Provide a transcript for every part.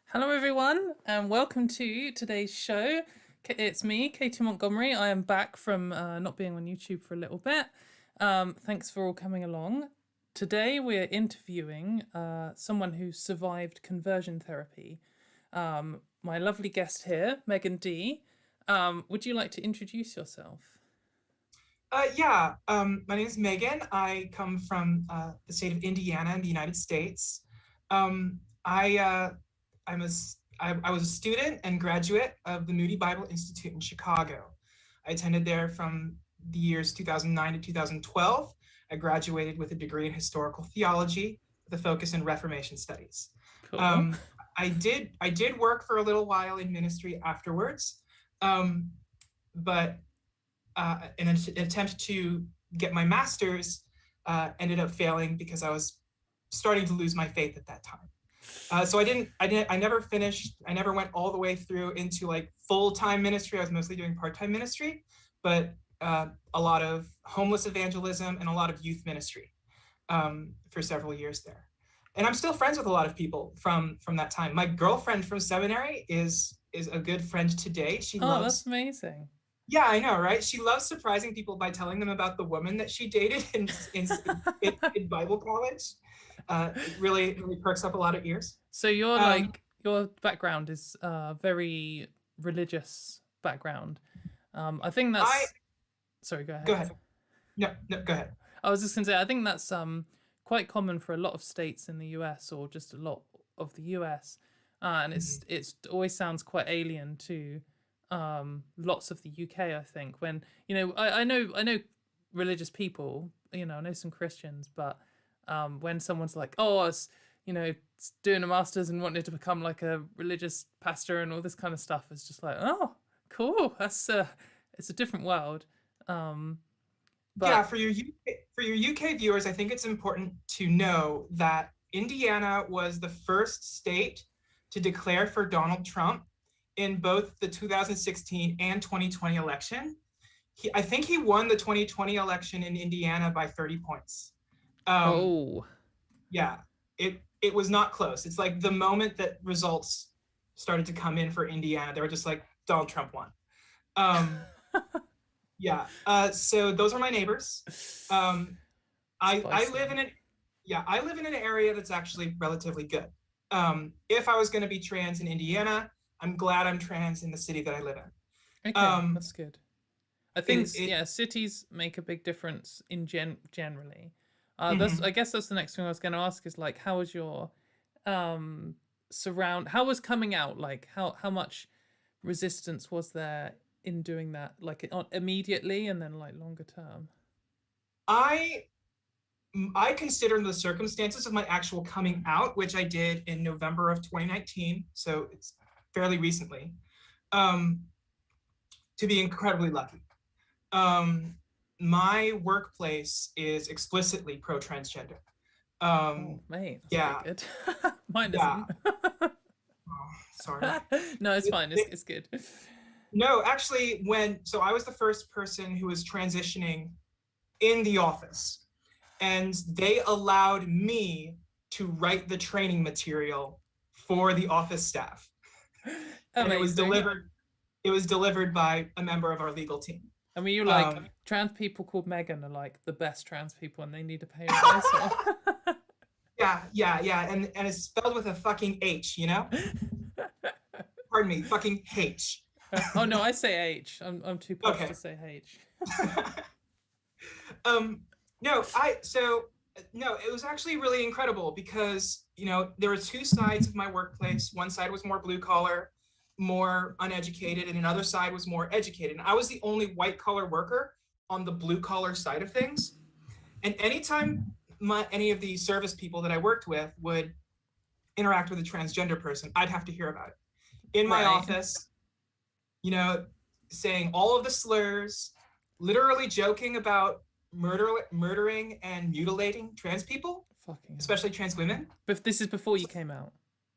Hello, everyone, and welcome to today's show. It's me, Katie Montgomery. I am back from not being on YouTube for a little bit. Thanks for all coming along. Today, we're interviewing someone who survived conversion therapy. My lovely guest here, Meghan-D. Would you like to introduce yourself? My name is Megan. I come from the state of Indiana in the United States. Um, I, uh, I was a student and graduate of the Moody Bible Institute in Chicago. I attended there from the years 2009 to 2012. I graduated with a degree in historical theology with a focus in Reformation studies. Cool. Um, I did work for a little while in ministry afterwards, um, but in an attempt to get my master's, ended up failing because I was starting to lose my faith at that time. So I never finished. I never went all the way through into like full-time ministry. I was mostly doing part-time ministry, but a lot of homeless evangelism and a lot of youth ministry for several years there. And I'm still friends with a lot of people from that time. My girlfriend from seminary is a good friend today. She Oh, that's loves amazing. Yeah, I know, right? She loves surprising people by telling them about the woman that she dated in Bible college. It really perks up a lot of ears. So you're Um, like your background is very religious background. I think I that's sorry, go Go ahead. ahead. No, no, go ahead. I was just gonna say I think that's quite common for a lot of states in the US or just a lot of the US. And Mhm. it's always sounds quite alien to lots of the UK, I think. When I know religious people, I know some Christians, but when someone's like, oh, I was, doing a master's and wanted to become like a religious pastor and all this kind of stuff, it's just like, oh, cool. It's a different world. Um, Yeah, but for your UK viewers, I think it's important to know that Indiana was the first state to declare for Donald Trump in both the 2016 and 2020 election. I think he won the 2020 election in Indiana by 30 points. Um, oh, yeah, it was not close. It's like the moment that results started to come in for Indiana, they were just like Donald Trump won. Um, yeah. So those are my neighbors. Um, I live spicy. in an I live in an area that's actually relatively good. If I was going to be trans in Indiana, I'm glad I'm trans in the city that I live in. Okay, that's good. I think It yeah, cities make a big difference in generally. That's I mhm. guess that's the next thing I was going to ask is like how was your um how was coming out like how much resistance was there in doing that like immediately and then like longer term? I I consider the circumstances of my actual coming out, which I did in November of 2019, so it's fairly recently, um, to be incredibly lucky. Um, my workplace is explicitly pro-transgender. Oh, Um, mate, that's pretty yeah, good. Mine yeah. isn't. Oh, sorry. No, it's It- fine. It's it- it's good. no, actually, I was the first person who was transitioning in the office, and they allowed me to write the training material for the office staff, and Amazing. it was delivered by a member of our legal team. I mean, you like Um, trans people called Megan are like the best trans people, and they need a pay rise. Or... yeah, and it's spelled with a fucking H, you know? Pardon me, fucking H. Oh no, I say H. I'm too posh to Okay. say H. um, no, no, it was actually really incredible because, there were two sides of my workplace. One side was more blue collar, more uneducated, and another side was more educated. And I was the only white collar worker on the blue collar side of things. And anytime any of the service people that I worked with would interact with a transgender person, I'd have to hear about it in my Right. office, you know, saying all of the slurs, literally joking about murdering and mutilating trans people, Fucking hell. especially trans women. But this is before you came out.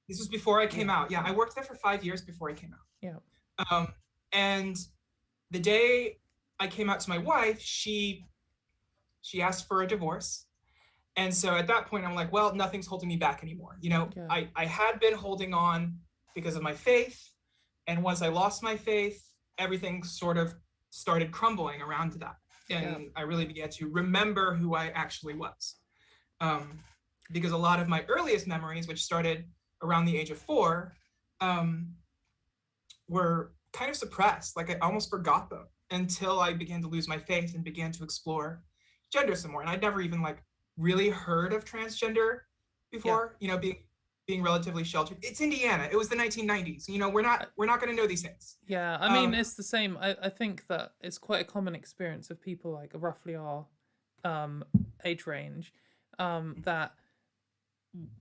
This was before I Yeah. came out. Yeah, I worked there for 5 years before I came Yeah. out. And the day I came out to my wife, she asked for a divorce. And so at that point, I'm like, well, nothing's holding me back anymore. Yeah. I had been holding on because of my faith. And once I lost my faith, everything sort of started crumbling around that. And I really began to remember who I actually was. Because a lot of my earliest memories, which started around the age of 4, were kind of suppressed. Like I almost forgot them until I began to lose my faith and began to explore gender some more. And I'd never even like really heard of transgender before, you know, being relatively sheltered. It's Indiana. It was the 1990s. You know, we're not going to know these things. Yeah, I mean, it's the same. I think that it's quite a common experience of people like roughly our age range, that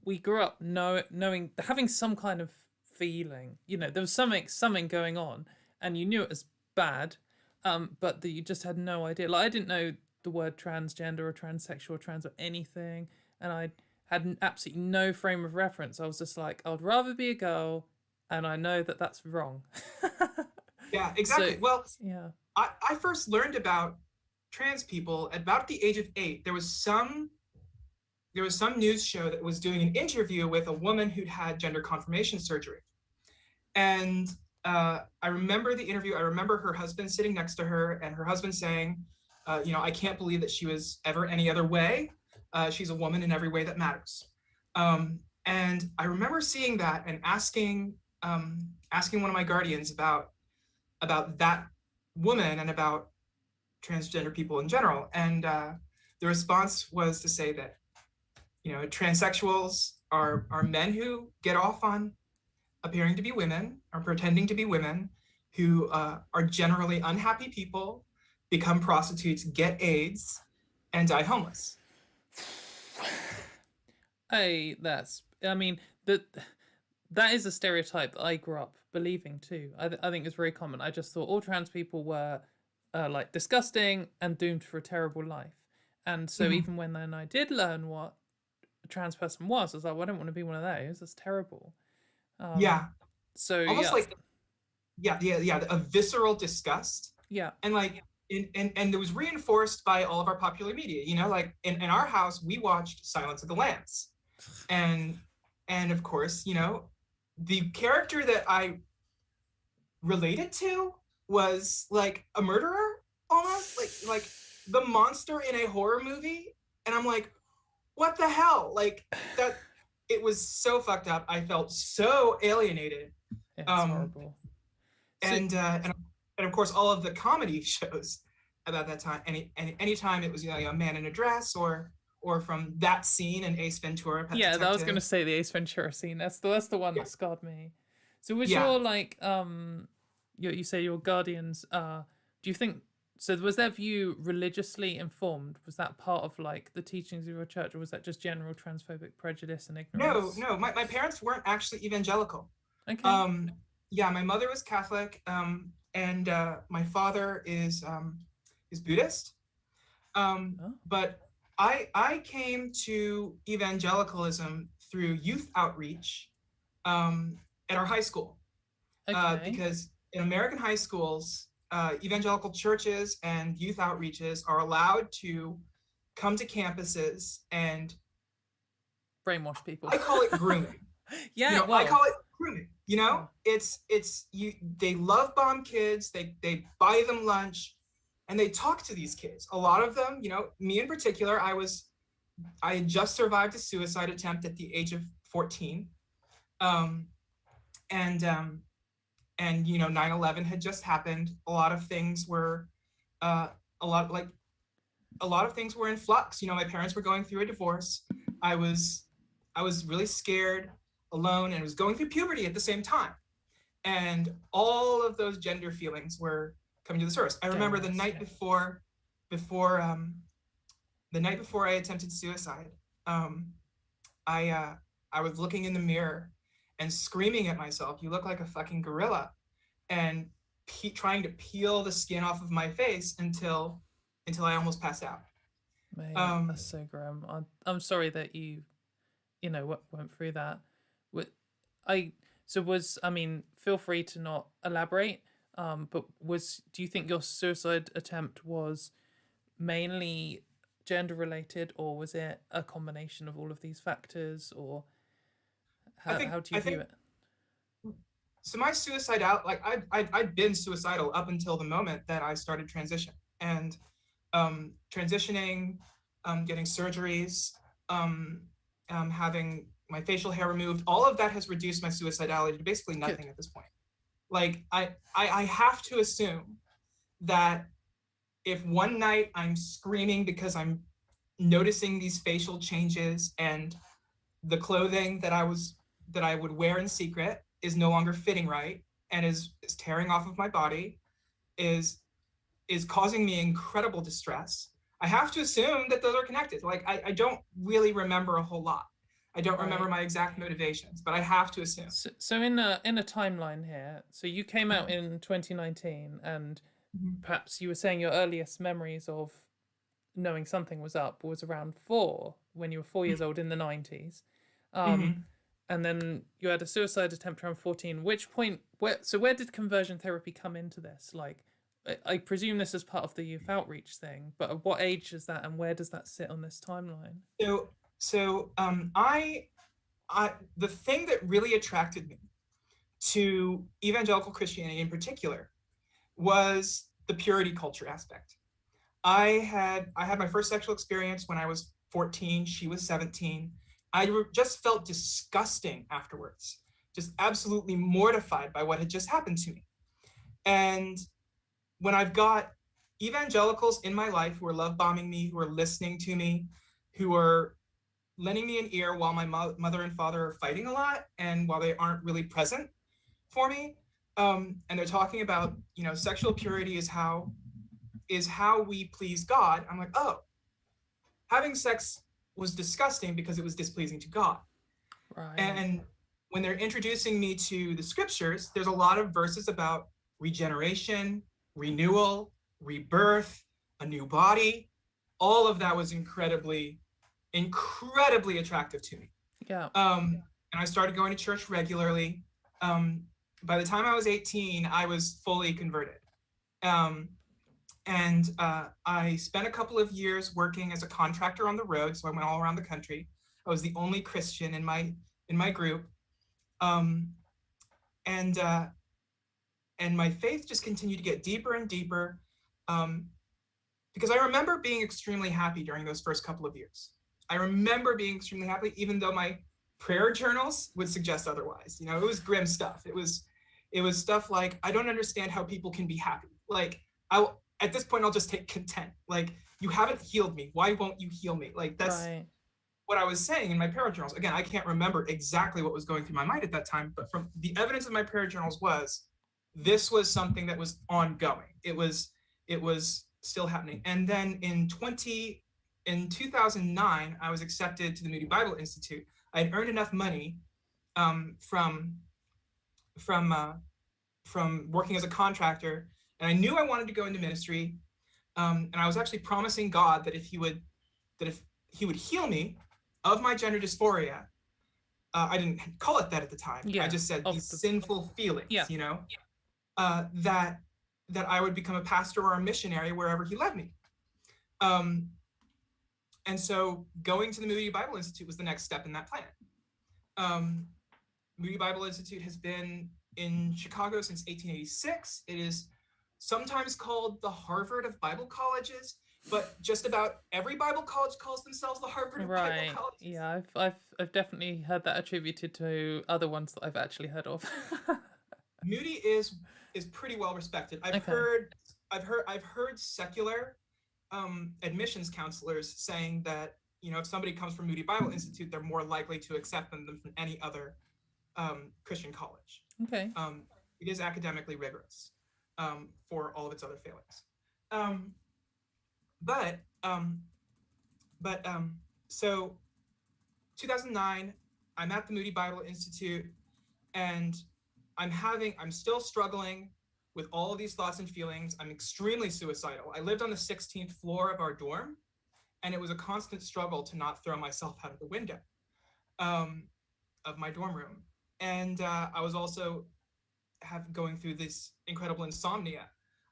we grew up knowing, having some kind of feeling. You know, there was something going on, and you knew it was bad, but that you just had no idea. Like I didn't know the word transgender or transsexual or trans or anything, and I had absolutely no frame of reference. I was just like, I'd rather be a girl, and I know that that's wrong. Yeah, exactly. So, well, yeah. I first learned about trans people at about the age of 8. There was some news show that was doing an interview with a woman who'd had gender confirmation surgery. And I remember the interview. I remember her husband sitting next to her, and her husband saying, you know, I can't believe that she was ever any other way. She's a woman in every way that matters. And I remember seeing that and asking one of my guardians about that woman and about transgender people in general. And the response was to say that, you know, transsexuals are men who get off on appearing to be women or pretending to be women, who are generally unhappy people, become prostitutes, get AIDS, and die homeless. I mean, that is a stereotype that I grew up believing too. I think it's very common. I just thought all trans people were like disgusting and doomed for a terrible life. And so even when then I did learn what a trans person was, I was like, well, I don't want to be one of those. That's terrible. Yeah, So almost like a visceral disgust. Yeah. And like and it was reinforced by all of our popular media. You know, like in our house, we watched Silence of the Lambs. And of course, you know, the character that I related to was like a murderer, almost like the monster in a horror movie. And I'm like, what the hell? Like that, it was so fucked up. I felt so alienated. It's horrible. And of course, all of the comedy shows about that time. Any time it was, you know, a man in a dress, or from that scene in Ace Ventura. Pet Yeah, Detective. I was gonna say the Ace Ventura scene. That's the one that scarred me. So was your like you say your guardians? Do you think so? Was their view religiously informed? Was that part of like the teachings of your church, or was that just general transphobic prejudice and ignorance? No. My parents weren't actually evangelical. Okay. Yeah, my mother was Catholic, and my father is Buddhist. But I came to evangelicalism through youth outreach at our high school. Because in American high schools, evangelical churches and youth outreaches are allowed to come to campuses and brainwash people. I call it grooming. Yeah, you know, I call it grooming. You know, it's you. They love bomb kids. They buy them lunch, and they talk to these kids. A lot of them, you know, me in particular, I had just survived a suicide attempt at the age of 14, and you know, 9/11 had just happened. A lot of things were a lot of things were in flux. You know, my parents were going through a divorce. I was really scared, alone, and was going through puberty at the same time. And all of those gender feelings were coming to the surface. I remember the night before I attempted suicide, I was looking in the mirror and screaming at myself, "You look like a fucking gorilla," and trying to peel the skin off of my face until I almost passed out. Mate, that's so grim. I'm sorry that you know went through that. I mean, feel free to not elaborate. But do you think your suicide attempt was mainly gender related, or was it a combination of all of these factors, or how do you view it? So my suicidal, like I'd been suicidal up until the moment that I started transition, and transitioning, getting surgeries, um, having my facial hair removed, all of that has reduced my suicidality to basically nothing Good. at this point. Like I have to assume that if one night I'm screaming because I'm noticing these facial changes and the clothing that I would wear in secret is no longer fitting right and is tearing off of my body, is is causing me incredible distress. I have to assume that those are connected. Like I don't really remember a whole lot. I don't remember Right. my exact motivations, but I have to assume. So in a timeline here, so you came out in 2019, and Mhm. perhaps you were saying your earliest memories of knowing something was up was around 4, when you were 4 years old in the 90s. Um, Mhm. and then you had a suicide attempt around 14. Which point, where did conversion therapy come into this? Like, I presume this is part of the youth outreach thing, but at what age is that, and where does that sit on this timeline? So the thing that really attracted me to evangelical Christianity in particular was the purity culture aspect. I had my first sexual experience when I was 14. She was 17. Just felt disgusting afterwards, just absolutely mortified by what had just happened to me. And when I've got evangelicals in my life who are love bombing me, who are listening to me, who are lending me an ear while my mother and father are fighting a lot and while they aren't really present for me, and they're talking about, sexual purity is how we please God. I'm like, oh, having sex was disgusting because it was displeasing to God. Right. And when they're introducing me to the scriptures, there's a lot of verses about regeneration, renewal, rebirth, a new body. All of that was incredibly attractive to me. Yeah. And I started going to church regularly. Um, by the time I was 18, I was fully converted. Um, and I spent a couple of years working as a contractor on the road, so I went all around the country. I was the only Christian in my group, um, and and my faith just continued to get deeper and deeper, um, because I remember being extremely happy during those first couple of years. I remember being extremely happy, even though my prayer journals would suggest otherwise. It was grim stuff. It was stuff like, I don't understand how people can be happy. Like, at this point, I'll just take content. Like, you haven't healed me. Why won't you heal me? Like, that's Right. what I was saying in my prayer journals. Again, I can't remember exactly what was going through my mind at that time, but from the evidence of my prayer journals was, this was something that was ongoing. It was still happening. And then in 2009, I was accepted to the Moody Bible Institute. I had earned enough money, from from uh, from working as a contractor, and I knew I wanted to go into ministry. And I was actually promising God that if He would heal me of my gender dysphoria. I didn't call it that at the time. I Yeah. just said Of these the sinful Yeah. feelings, that I would become a pastor or a missionary wherever He led me. Um, and so going to the Moody Bible Institute was the next step in that plan. Um, Moody Bible Institute has been in Chicago since 1886. It is sometimes called the Harvard of Bible colleges, but just about every Bible college calls themselves the Harvard of Bible Right. colleges. Yeah, I've definitely heard that attributed to other ones that I've actually heard of. Moody is pretty well respected. I've Okay. heard I've heard secular, admissions counselors saying that, if somebody comes from Moody Bible Institute, they're more likely to accept them than from any other, Christian college. Okay. It is academically rigorous, for all of its other failings. Um, but um, but so 2009, I'm at the Moody Bible Institute, and I'm still struggling with all of these thoughts and feelings. I'm extremely suicidal. I lived on the 16th floor of our dorm, and it was a constant struggle to not throw myself out of the window, um, of my dorm room. And I was also going through this incredible insomnia.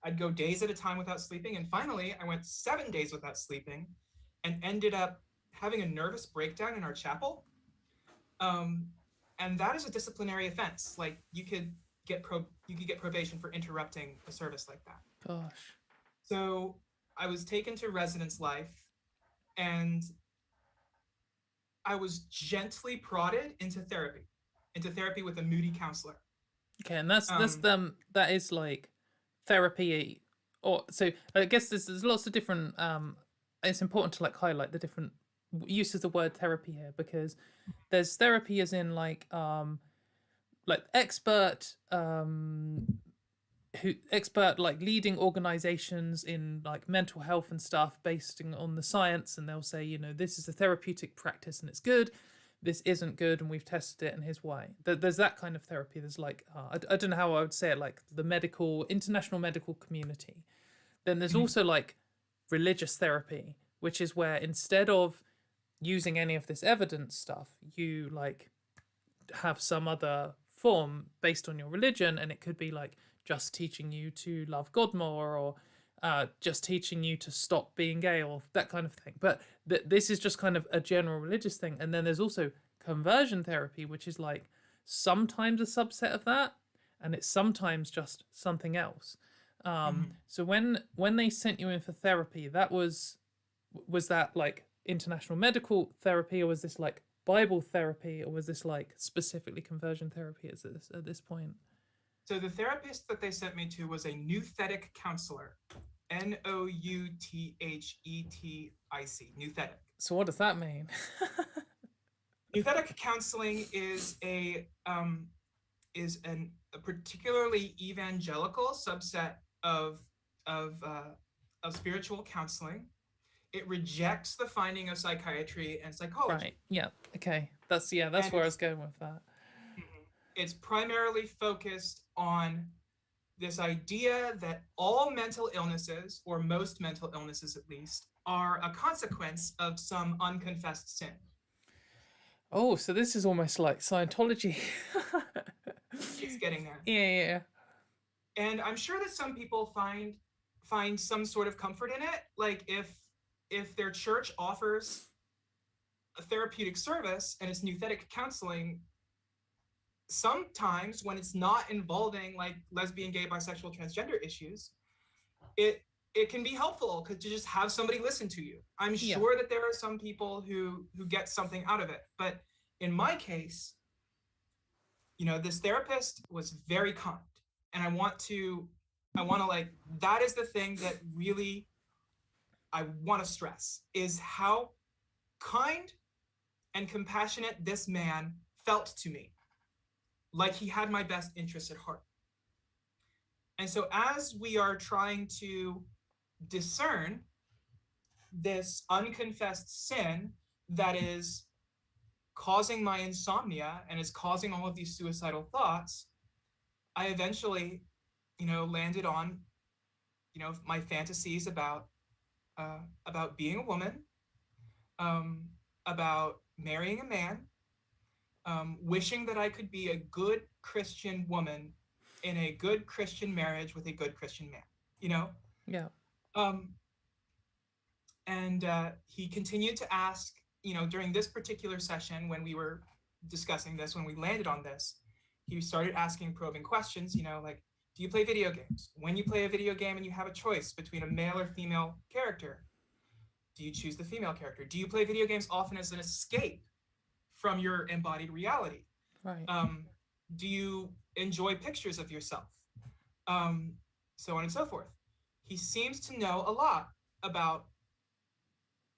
I'd go days at a time without sleeping, and finally, I went 7 days without sleeping, and ended up having a nervous breakdown in our chapel. Um, and that is a disciplinary offense. Like, you could you could get probation for interrupting a service like that. Gosh. So I was taken to residence life, and I was gently prodded into therapy with a moody counselor. Okay, and that's Um, that is like therapy, or so I guess there's lots of different. It's important to like highlight the different uses of the word therapy here, because there's therapy as in like expert who expert like leading organizations in like mental health and stuff based on the science, and they'll say, you know, this is a therapeutic practice and it's good, this isn't good and we've tested it and here's why. There's that kind of therapy. There's like I don't know how I would say it, like the international medical community. Then there's also like religious therapy, which is where instead of using any of this evidence stuff, you like have some other form based on your religion, and it could be like just teaching you to love God more, or just teaching you to stop being gay, or that kind of thing. But this is just kind of a general religious thing. And then there's also conversion therapy, which is like sometimes a subset of that, and it's sometimes just something else. So when they sent you in for therapy, that was that like international medical therapy, or was this like Bible therapy, or was this like specifically conversion therapy at this point? So the therapist that they sent me to was a nouthetic counselor, Nouthetic, nouthetic. So what does that mean? Nouthetic counseling is a particularly evangelical subset of spiritual counseling. It rejects the finding of psychiatry and psychology. Right. Yeah. Okay. That's where I was going with that. It's primarily focused on this idea that all mental illnesses, or most mental illnesses at least, are a consequence of some unconfessed sin. Oh, so this is almost like Scientology. It's getting there. Yeah. And I'm sure that some people find some sort of comfort in it. Like if their church offers a therapeutic service and it's nouthetic counseling, sometimes when it's not involving like lesbian, gay, bisexual, transgender issues, it can be helpful to just have somebody listen to you. I'm sure that there are some people who get something out of it, but in my case, you know, this therapist was very kind, and I want to like, that is the thing that really I want to stress, is how kind and compassionate this man felt to me, like he had my best interests at heart. And so as we are trying to discern this unconfessed sin that is causing my insomnia and is causing all of these suicidal thoughts, I eventually, you know, landed on, you know, my fantasies about being a woman, about marrying a man, wishing that I could be a good Christian woman in a good Christian marriage with a good Christian man, you know? Yeah. And he continued to ask, you know, during this particular session, when we were discussing this, when we landed on this, he started asking probing questions, you know, like, do you play video games? When you play a video game and you have a choice between a male or female character, do you choose the female character? Do you play video games often as an escape from your embodied reality? Right. Do you enjoy pictures of yourself? So on and so forth. He seems to know a lot about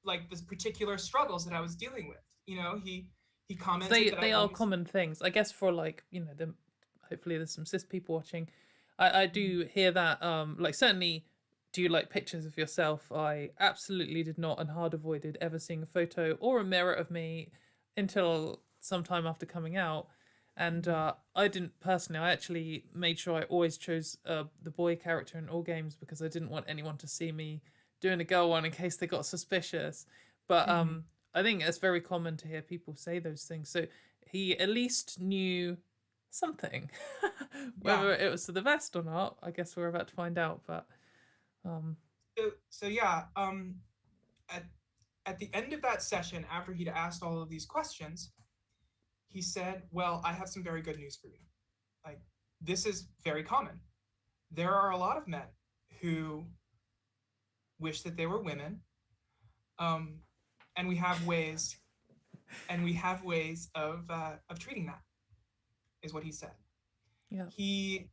like the particular struggles that I was dealing with. You know, he commented they are common things, I guess, for like, you know, hopefully there's some cis people watching. I do hear that, like, certainly, do you like pictures of yourself? I absolutely did not, and hard avoided ever seeing a photo or a mirror of me until sometime after coming out. And I didn't personally, I actually made sure I always chose the boy character in all games, because I didn't want anyone to see me doing a girl one in case they got suspicious. But I think it's very common to hear people say those things. So he at least knew something. Whether it was to the best or not, I guess we're about to find out. But so yeah, at the end of that session, after he'd asked all of these questions, he said, well, I have some very good news for you. Like, this is very common. There are a lot of men who wish that they were women, um, and we have ways of treating that, is what he said. Yeah. He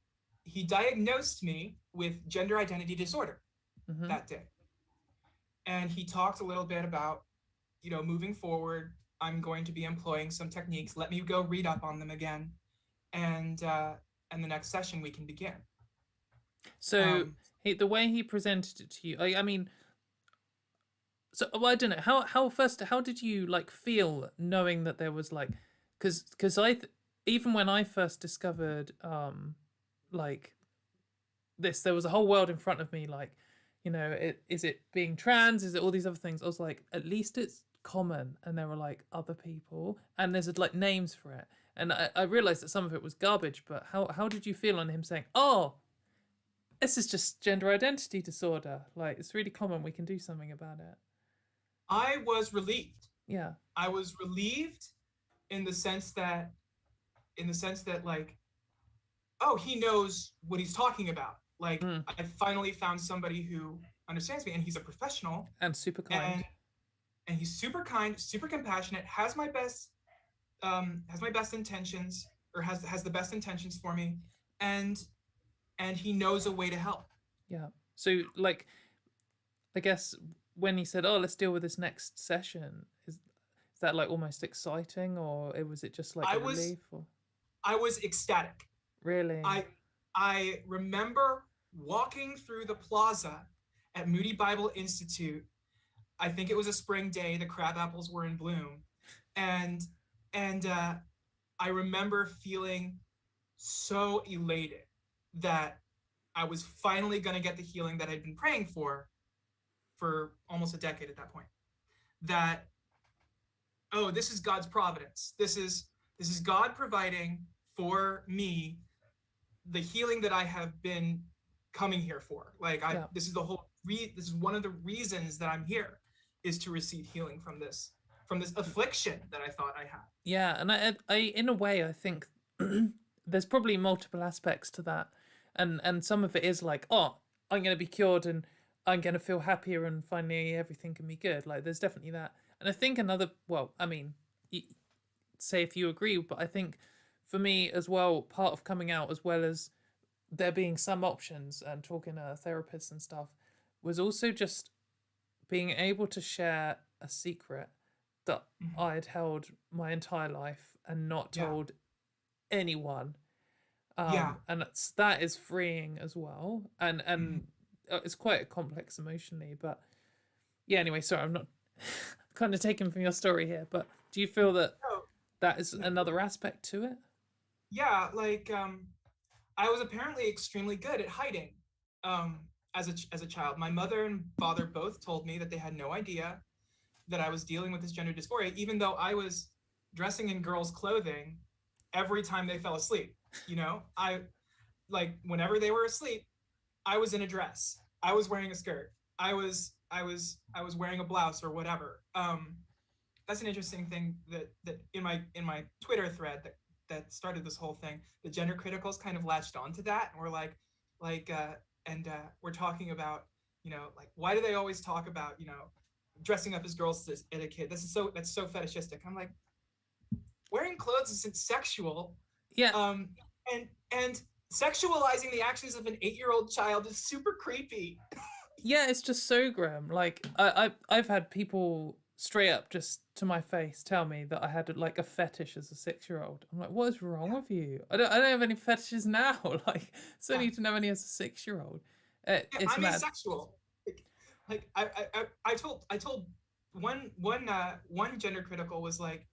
diagnosed me with gender identity disorder that day, and he talked a little bit about, moving forward, I'm going to be employing some techniques. Let me go read up on them again, and the next session we can begin. So the way he presented it to you, I mean, so well, I don't know how did you like feel knowing that there was like, because even when I first discovered like this, there was a whole world in front of me, like, is it being trans, is it all these other things? I was like, at least it's common, and there were like other people, and there's like names for it, and I realized that some of it was garbage. But how did you feel on him saying, oh, this is just gender identity disorder, like it's really common, we can do something about it? I was relieved. Yeah. I was relieved in the sense that like, oh, he knows what he's talking about. Like, I finally found somebody who understands me, and he's a professional and super kind, and he's super kind, super compassionate, has my best intentions, or has the best intentions for me, and he knows a way to help. Yeah. So like, I guess when he said, oh, let's deal with this next session, is that like almost exciting, or was it just like relief? Or? I was ecstatic. Really? I remember walking through the plaza at Moody Bible Institute. I think it was a spring day. The crab apples were in bloom, and I remember feeling so elated that I was finally going to get the healing that I'd been praying for almost a decade at that point. That, oh, this is God's providence. This is God providing for me the healing that I have been coming here for. Like, this is the whole this is one of the reasons that I'm here, is to receive healing from this affliction that I thought I had. Yeah, and I in a way, I think there's probably multiple aspects to that, and some of it is like, oh, I'm going to be cured and I'm going to feel happier and finally everything can be good. Like, there's definitely that. And I think another, well, I mean, say if you agree, but I think for me as well, part of coming out, as well as there being some options and talking to therapists and stuff, was also just being able to share a secret that I'd held my entire life and not told anyone. And that is freeing as well. And it's quite complex emotionally, but yeah, anyway, sorry, I'm not kind of taken from your story here, but do you feel that that is another aspect to it? Yeah, like, I was apparently extremely good at hiding as a child. My mother and father both told me that they had no idea that I was dealing with this gender dysphoria, even though I was dressing in girls' clothing every time they fell asleep. I, like, whenever they were asleep, I was in a dress. I was wearing a skirt. I was wearing a blouse or whatever. That's an interesting thing that in my Twitter thread that started this whole thing, the gender criticals kind of latched onto that, and we're we're talking about, like, why do they always talk about, dressing up as girls at a kid? That's so fetishistic. I'm like, wearing clothes isn't sexual. Yeah. And sexualizing the actions of an 8-year-old child is super creepy. Yeah, it's just so grim. Like, I've had people straight up just to my face tell me that I had like a fetish as a 6-year-old. I'm like, what is wrong with you? I don't have any fetishes now. Like, so need to know any as a 6-year-old. It's I'm mad. asexual. Like, I told one gender critical was like,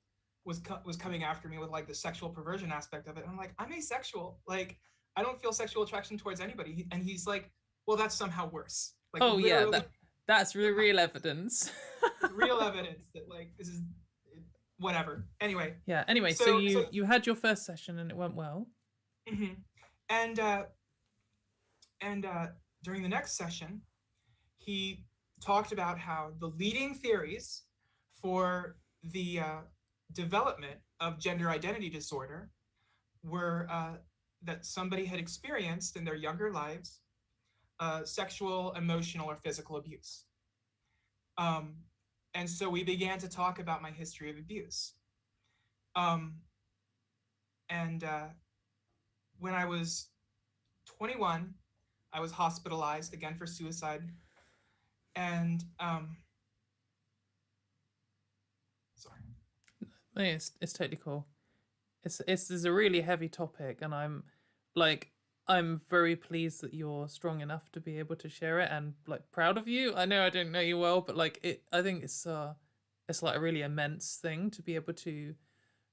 was coming after me with like the sexual perversion aspect of it. And I'm like, I'm asexual. Like, I don't feel sexual attraction towards anybody. And he's like, well, that's somehow worse. Like, oh yeah, that's real evidence. Real evidence that, like, this is whatever. Anyway. Yeah. Anyway, so you had your first session and it went well. And during the next session, he talked about how the leading theories for the development of gender identity disorder were that somebody had experienced in their younger lives sexual, emotional, or physical abuse. Um, and so we began to talk about my history of abuse. Um, and when I was 21, I was hospitalized again for suicide. And sorry. It's totally cool. It's a really heavy topic, and I'm very pleased that you're strong enough to be able to share it, and like proud of you. I know I don't know you well, but like I think it's like a really immense thing to be able to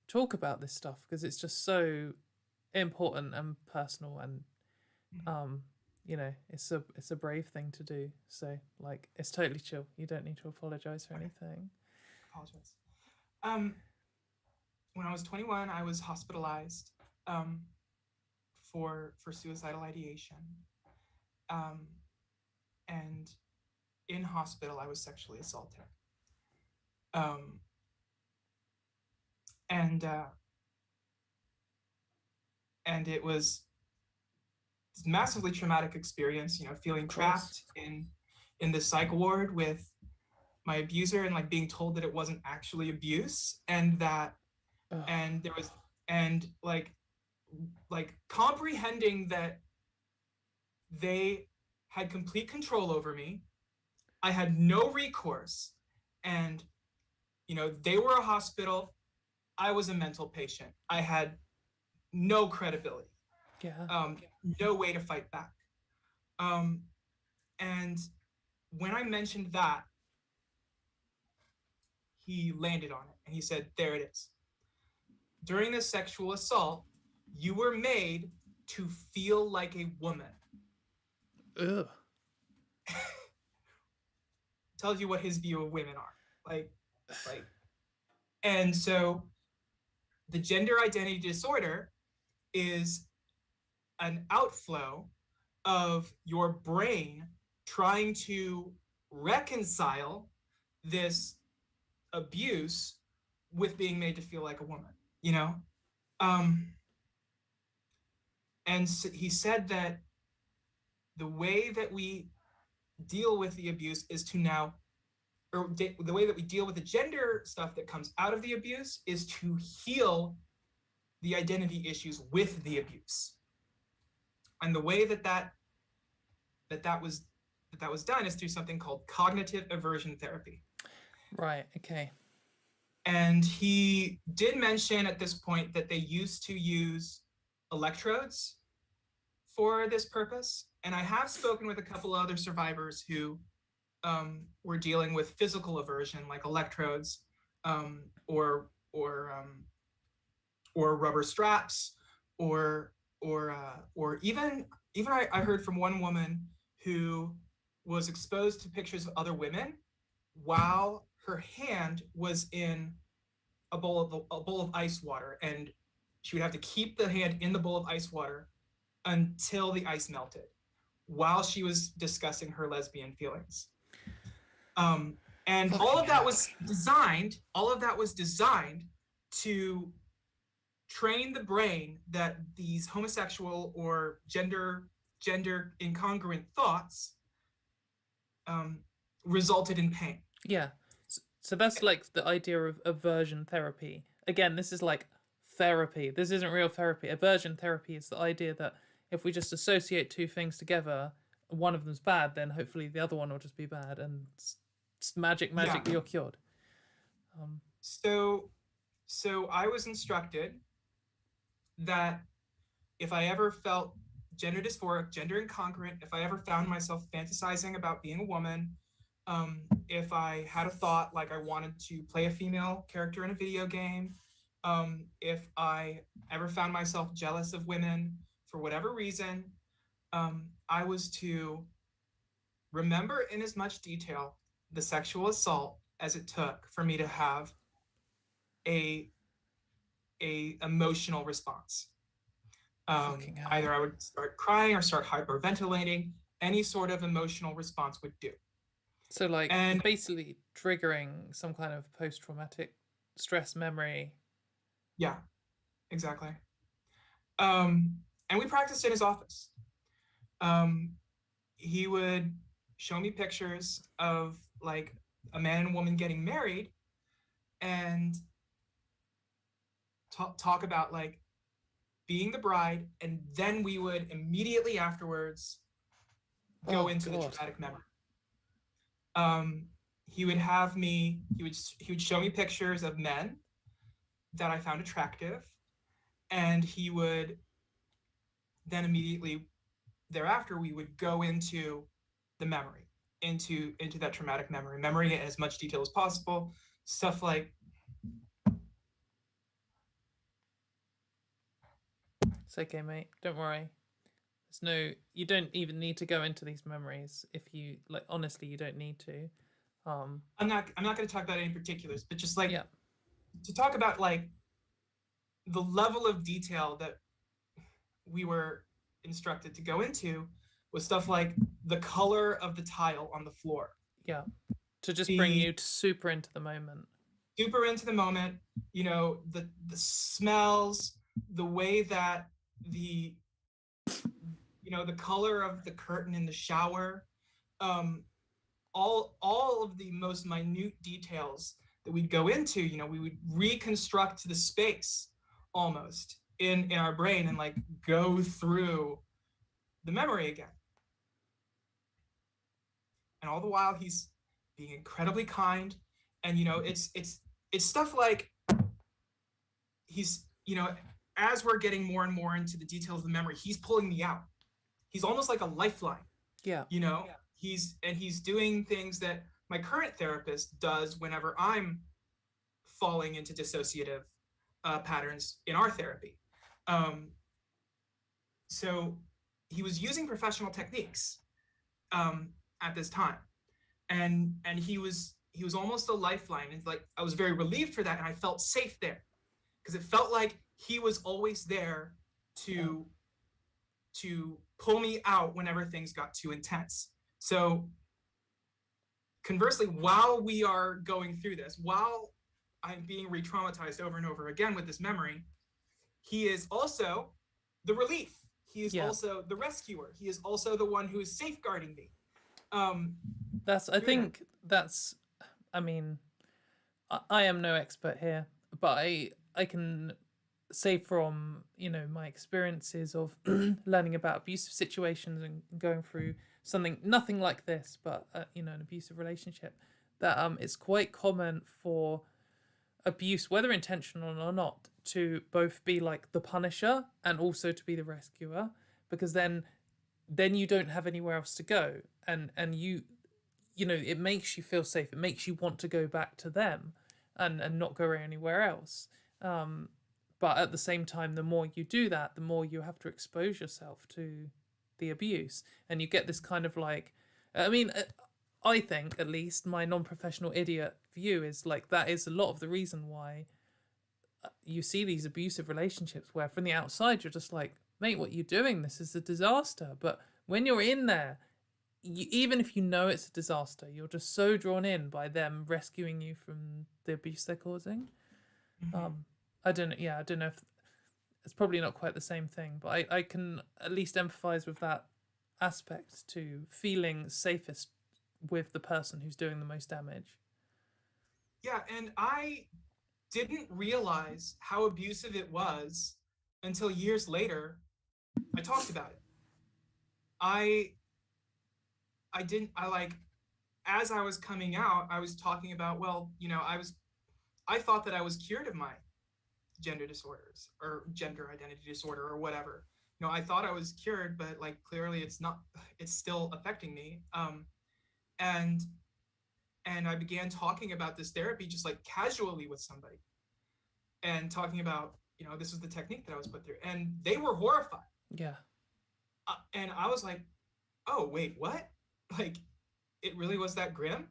talk about this stuff, because it's just so important and personal, and um it's a brave thing to do. So like it's totally chill. You don't need to apologize for anything. Apologize. When I was 21, I was hospitalized for suicidal ideation. Um, and in hospital, I was sexually assaulted. Um, and it was this massively traumatic experience, you know, feeling trapped in the psych ward with my abuser, and like being told that it wasn't actually abuse, and that Ugh. and there was and like comprehending that they had complete control over me. I had no recourse, and you know, they were a hospital, I was a mental patient. I had no credibility. Yeah. No way to fight back. And when I mentioned that, he landed on it and he said, "There it is. During this sexual assault, you were made to feel like a woman." Ugh. Tells you what his view of women are. Like, and so the gender identity disorder is an outflow of your brain trying to reconcile this abuse with being made to feel like a woman, you know? And so he said that the way that we deal with the abuse is to now, or the way that we deal with the gender stuff that comes out of the abuse is to heal the identity issues with the abuse. And the way that was done is through something called cognitive aversion therapy. Right. Okay. And he did mention at this point that they used to use electrodes for this purpose. And I have spoken with a couple other survivors who were dealing with physical aversion, like electrodes, or rubber straps, or even I heard from one woman who was exposed to pictures of other women while her hand was in a bowl of ice water, and she would have to keep the hand in the bowl of ice water until the ice melted while she was discussing her lesbian feelings. And all of that was designed to train the brain that these homosexual or gender incongruent thoughts resulted in pain. Yeah. So that's like the idea of aversion therapy. Again, this is like therapy. This isn't real therapy. Aversion therapy is the idea that if we just associate two things together, one of them's bad, then hopefully the other one will just be bad, and it's magic, Yeah. you're cured. So I was instructed that if I ever felt gender dysphoric, gender incongruent, if I ever found myself fantasizing about being a woman, if I had a thought like I wanted to play a female character in a video game, if I ever found myself jealous of women for whatever reason, I was to remember in as much detail the sexual assault as it took for me to have a emotional response. Either I would start crying or start hyperventilating. Any sort of emotional response would do. So like basically triggering some kind of post-traumatic stress memory. Yeah, exactly. and we practiced in his office. He would show me pictures of like a man and a woman getting married, and talk about like being the bride, and then we would immediately afterwards go into the traumatic memory. He would have me, he would show me pictures of men that I found attractive, and he would then immediately thereafter we would go into the memory, into that traumatic memory in as much detail as possible. Stuff like, it's okay, mate, don't worry. There's no, you don't even need to go into these memories if you like, honestly, you don't need to. I'm not going to talk about any particulars, but just like Yeah. to talk about like the level of detail that we were instructed to go into was stuff like the color of the tile on the floor. Yeah. To just bring you super into the moment. Super into the moment, you know, the smells, the way that the, you know, the color of the curtain in the shower, all of the most minute details that we'd go into, you know, we would reconstruct the space almost in our brain and like go through the memory again. And all the while he's being incredibly kind. And, you know, it's stuff like he's, you know, as we're getting more and more into the details of the memory, he's pulling me out. He's almost like a lifeline. Yeah. You know, yeah. He's doing things that my current therapist does whenever I'm falling into dissociative patterns in our therapy. So he was using professional techniques at this time, and he was almost a lifeline. And like I was very relieved for that, and I felt safe there because it felt like he was always there to pull me out whenever things got too intense. So conversely, while we are going through this, while I'm being re-traumatized over and over again with this memory, he is also the relief. He is also the rescuer. He is also the one who is safeguarding me. I mean, I am no expert here, but I can say from, you know, my experiences of learning about abusive situations and going through nothing like this, but you know, an abusive relationship, that it's quite common for abuse, whether intentional or not, to both be like the punisher and also to be the rescuer, because then you don't have anywhere else to go, and you know, it makes you feel safe, it makes you want to go back to them and not go anywhere else. But at the same time, the more you do that, the more you have to expose yourself to the abuse, and you get this kind of like, I mean, I think, at least my non-professional idiot view, is like that is a lot of the reason why you see these abusive relationships where from the outside you're just like, mate, what are you doing? This is a disaster. But when you're in there, even if you know it's a disaster, you're just so drawn in by them rescuing you from the abuse they're causing. Mm-hmm. I don't know if it's probably not quite the same thing, but I can at least empathize with that aspect, to feeling safest with the person who's doing the most damage. Yeah, and I didn't realize how abusive it was until years later I talked about it. I as I was coming out, I was talking about, well, you know, I thought that I was cured of my gender disorders or gender identity disorder or whatever. You know, I thought I was cured, but like clearly it's not, it's still affecting me. And I began talking about this therapy just like casually with somebody and talking about, you know, this was the technique that I was put through, and they were horrified. Yeah. And I was like, oh, wait, what? Like, it really was that grim?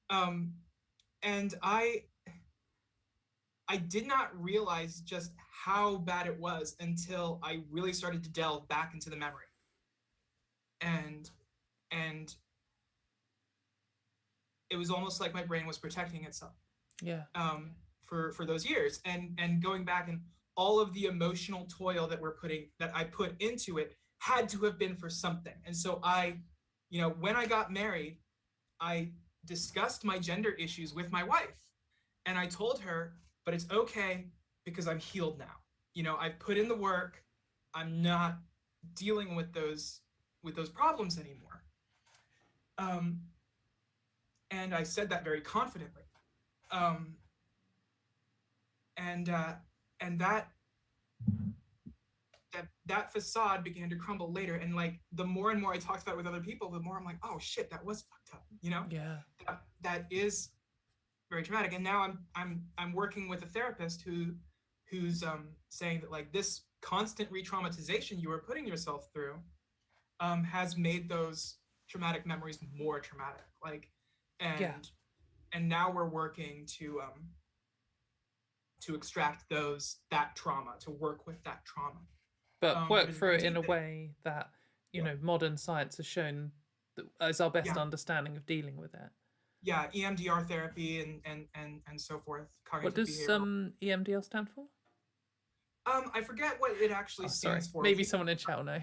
And I did not realize just how bad it was until I really started to delve back into the memory. And it was almost like my brain was protecting itself. Yeah. For those years, and going back and all of the emotional toil that I put into it had to have been for something. And so when I got married, I discussed my gender issues with my wife, and I told her, but it's okay because I'm healed now. I've put in the work. I'm not dealing with those problems anymore. And I said that very confidently. And that facade began to crumble later. And like the more and more I talked about it with other people, the more I'm like, oh shit, that was fucked up. Yeah. That is very traumatic. And now I'm working with a therapist who's saying that like this constant re-traumatization you are putting yourself through has made those traumatic memories more traumatic. Like, and now we're working to extract that trauma, to work with that trauma. But work through it in a way that, modern science has shown as our best understanding of dealing with it. Yeah, EMDR therapy and so forth. What does EMDR stand for? I forget what it actually stands for. Maybe someone in chat will know.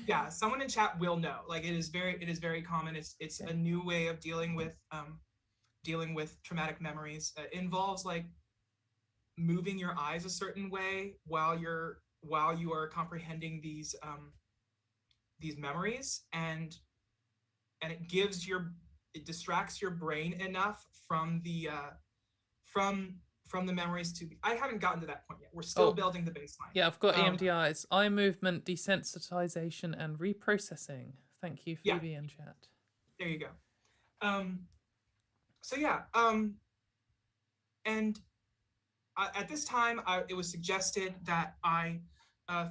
Yeah, someone in chat will know. Like it is very common. It's a new way of dealing with traumatic memories. It involves like moving your eyes a certain way while you are comprehending these memories, and it distracts your brain enough from the memories to be. I haven't gotten to that point yet. We're still building the baseline. Yeah, I've got EMDR. It's eye movement desensitization and reprocessing. Thank you, Phoebe, in chat. There you go. And at this time, it was suggested that I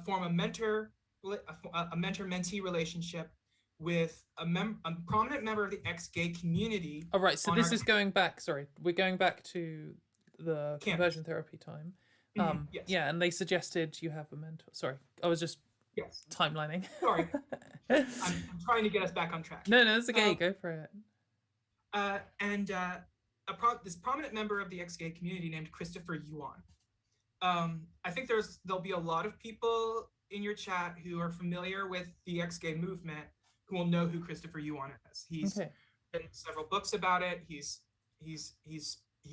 form a mentor-mentee relationship with a prominent member of the ex-gay community. All right, so this is going back. Sorry, we're going back to the conversion therapy time. Yes. Yeah, and they suggested you have a mentor. Sorry, I was just timelining. Sorry, I'm trying to get us back on track. No, it's okay. Go for it. This prominent member of the ex-gay community named Christopher Yuan. I think there'll be a lot of people in your chat who are familiar with the ex-gay movement who will know who Christopher Yuan is. He's written several books about it. He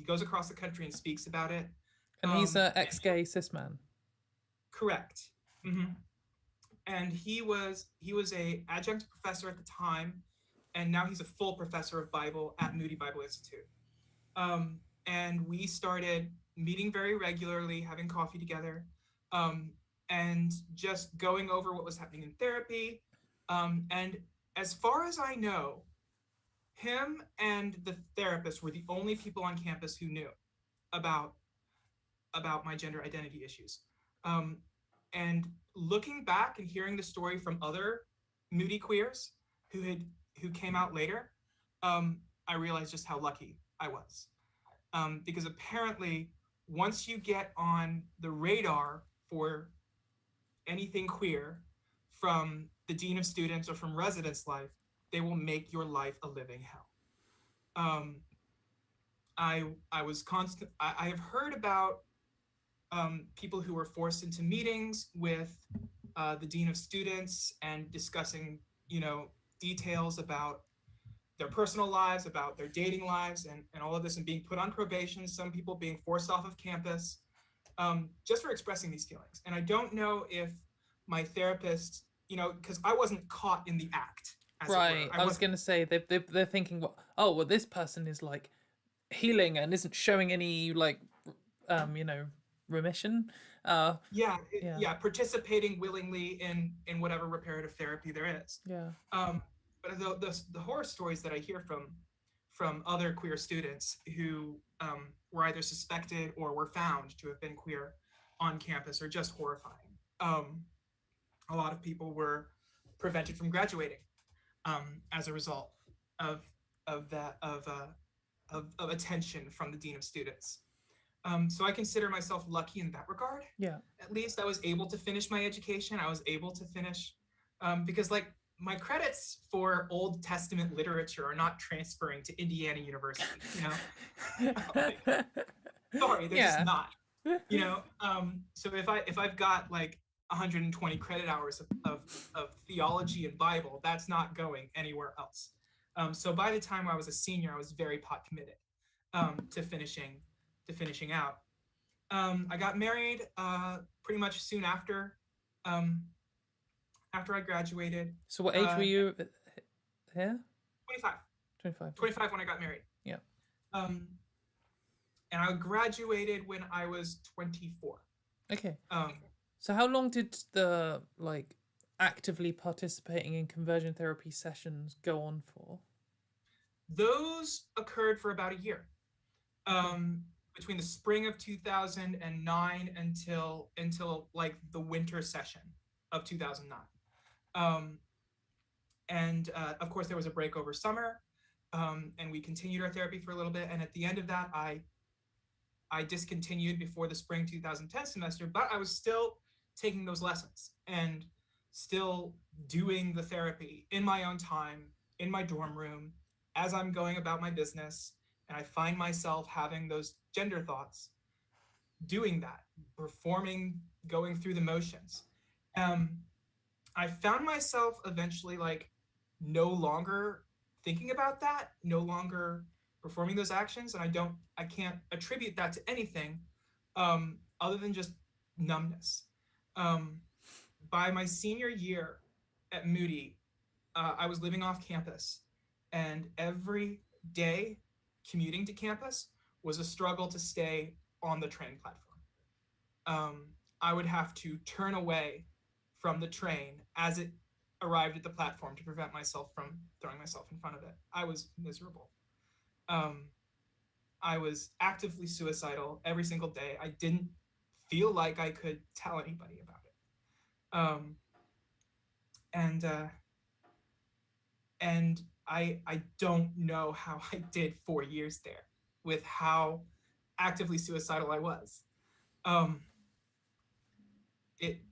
goes across the country and speaks about it. And he's an ex-gay cis man. Correct. Mm-hmm. And he was a adjunct professor at the time, and now he's a full professor of Bible at Moody Bible Institute. And we started meeting very regularly, having coffee together, and just going over what was happening in therapy. And as far as I know, him and the therapist were the only people on campus who knew about my gender identity issues. And looking back and hearing the story from other Moody queers who came out later, I realized just how lucky I was. Because apparently, once you get on the radar for anything queer from the dean of students or from residence life, they will make your life a living hell. I have heard about people who were forced into meetings with the dean of students and discussing, details about their personal lives, about their dating lives, and all of this, and being put on probation, some people being forced off of campus, just for expressing these feelings. And I don't know if my therapist, because I wasn't caught in the act. Right. I was going to say, they're thinking, well, this person is like healing and isn't showing any like, remission. Participating willingly in whatever reparative therapy there is. Yeah. But the horror stories that I hear from other queer students who were either suspected or were found to have been queer on campus are just horrifying. A lot of people were prevented from graduating as a result of attention from the dean of students. So I consider myself lucky in that regard. Yeah. At least I was able to finish my education. I was able to finish because like my credits for Old Testament literature are not transferring to Indiana University, Sorry, they're just not. You know, so if I've got like 120 credit hours of theology and Bible, that's not going anywhere else. So by the time I was a senior, I was very pot committed to finishing out. I got married pretty much soon um, after I graduated. So what age were you here? 25, 25. 25 when I got married. Yeah. Um, and I graduated when I was 24. Okay. Um, So how long did the like actively participating in conversion therapy sessions go on for? those occurred for about a year. Between the spring of 2009 until like the winter session of 2009. And of course, there was a break over summer, and we continued our therapy for a little bit. And at the end of that, I discontinued before the spring 2010 semester, but I was still taking those lessons and still doing the therapy in my own time, in my dorm room, as I'm going about my business. And I find myself having those gender thoughts, doing that, performing, going through the motions. I found myself eventually like no longer thinking about that, no longer performing those actions, and I can't attribute that to anything other than just numbness. Um, by my senior year at Moody, I was living off campus, and every day commuting to campus was a struggle to stay on the train platform. I would have to turn away from the train as it arrived at the platform to prevent myself from throwing myself in front of it. I was miserable. Um, I was actively suicidal every single day. I didn't feel like I could tell anybody about it. And I don't know how I did 4 years there with how actively suicidal I was. Um, it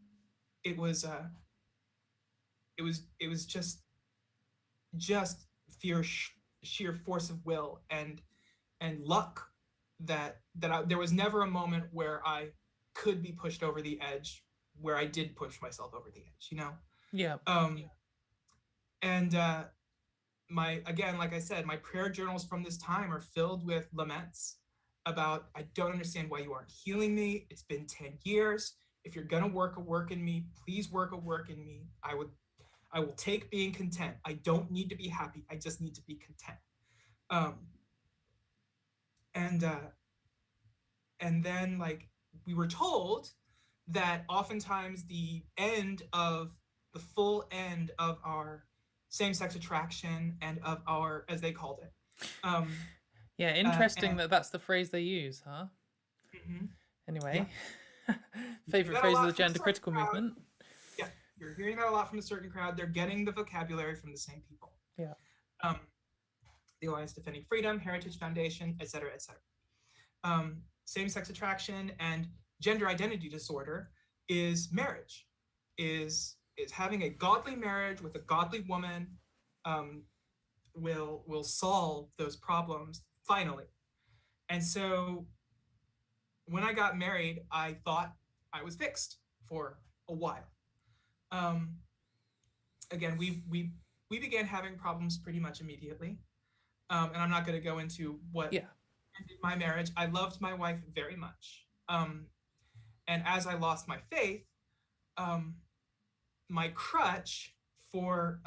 it was it was just sheer force of will and luck that there was never a moment where I could be pushed over the edge, where I did push myself over the edge, you know. Yeah. And my again, like I said, my prayer journals from this time are filled with laments about, I don't understand why you aren't healing me. It's been 10 years. If you're gonna work a work in me, please work a work in me. I will take being content. I don't need to be happy. I just need to be content. Um, and then like we were told that oftentimes the full end of our same-sex attraction and of our, as they called it. Yeah, interesting that that's the phrase they use, huh? Mm-hmm. Anyway, yeah. Favorite phrase of the gender critical movement. Yeah, you're hearing that a lot from a certain crowd. They're getting the vocabulary from the same people. Yeah. The Alliance Defending Freedom, Heritage Foundation, et cetera, et cetera. Same-sex attraction and gender identity disorder is marriage, is having a godly marriage with a godly woman will solve those problems finally. And so when I got married, I thought I was fixed for a while. Again, we began having problems pretty much immediately. And I'm not going to go into what ended my marriage. I loved my wife very much. And as I lost my faith, my crutch for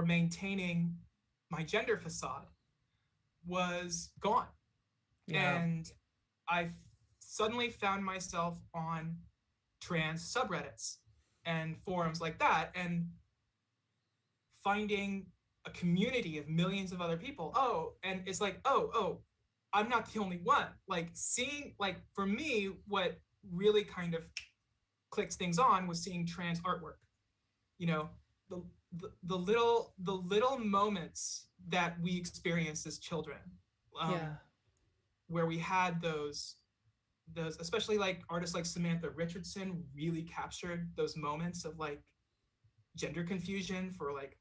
maintaining my gender facade was gone. Yeah. And I suddenly found myself on trans subreddits and forums like that, and finding a community of millions of other people. Oh, and it's like, oh, I'm not the only one. Like seeing, like for me, what really kind of clicked things on was seeing trans artwork. You know, the little moments that we experienced as children, where we had those, especially like artists like Samantha Richardson really captured those moments of like gender confusion for like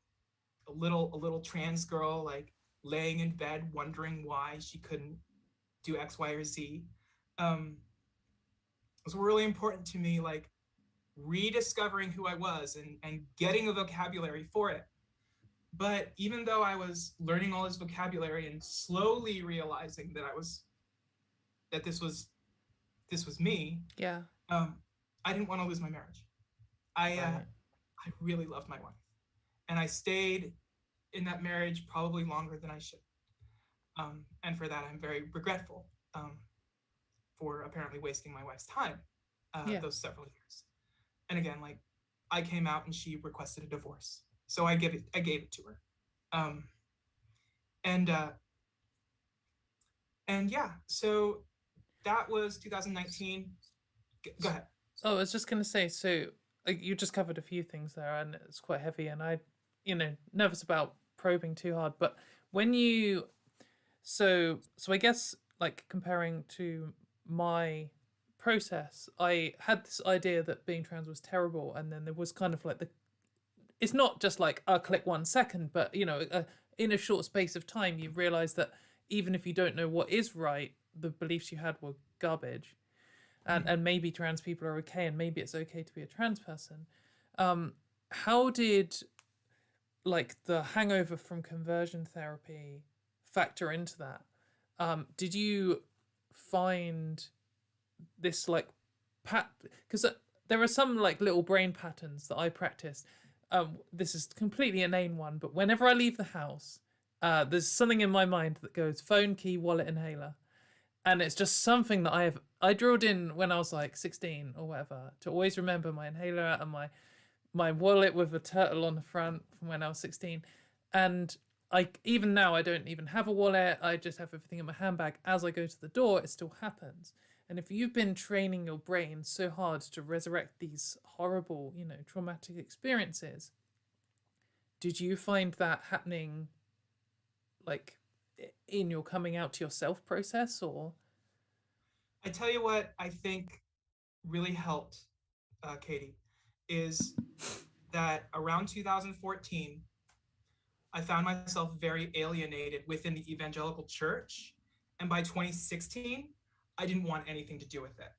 a little trans girl like laying in bed wondering why she couldn't do X, Y, or Z. was really important to me, like rediscovering who I was and getting a vocabulary for it. But even though I was learning all this vocabulary and slowly realizing that this was me, Yeah. I didn't want to lose my marriage. I really loved my wife, and I stayed in that marriage probably longer than I should. And for that, I'm very regretful, for apparently wasting my wife's time those several years. And again, like, I came out and she requested a divorce, so I gave it to her. And yeah, so that was 2019. Go ahead. Oh, I was just going to say, so you just covered a few things there, and it's quite heavy, and I, nervous about probing too hard. But when you, so I guess, like, comparing to my process, I had this idea that being trans was terrible, and then there was kind of like it's not just like I'll click 1 second, but in a short space of time, you realize that even if you don't know what is right, the beliefs you had were garbage. And maybe trans people are okay, and maybe it's okay to be a trans person. How did, like, the hangover from conversion therapy factor into that? Did you find this, like, because there are some, like, little brain patterns that I practice. This is completely inane one, but whenever I leave the house, there's something in my mind that goes phone, key, wallet, inhaler. And it's just something that I drilled in when I was like 16 or whatever, to always remember my inhaler and my wallet with a turtle on the front from when I was 16. And even now, I don't even have a wallet. I just have everything in my handbag. As I go to the door, it still happens. And if you've been training your brain so hard to resurrect these horrible, traumatic experiences, did you find that happening, like, in your coming out to yourself process? Or I tell you what I think really helped, Katie, is that around 2014, I found myself very alienated within the evangelical church. And by 2016, I didn't want anything to do with it.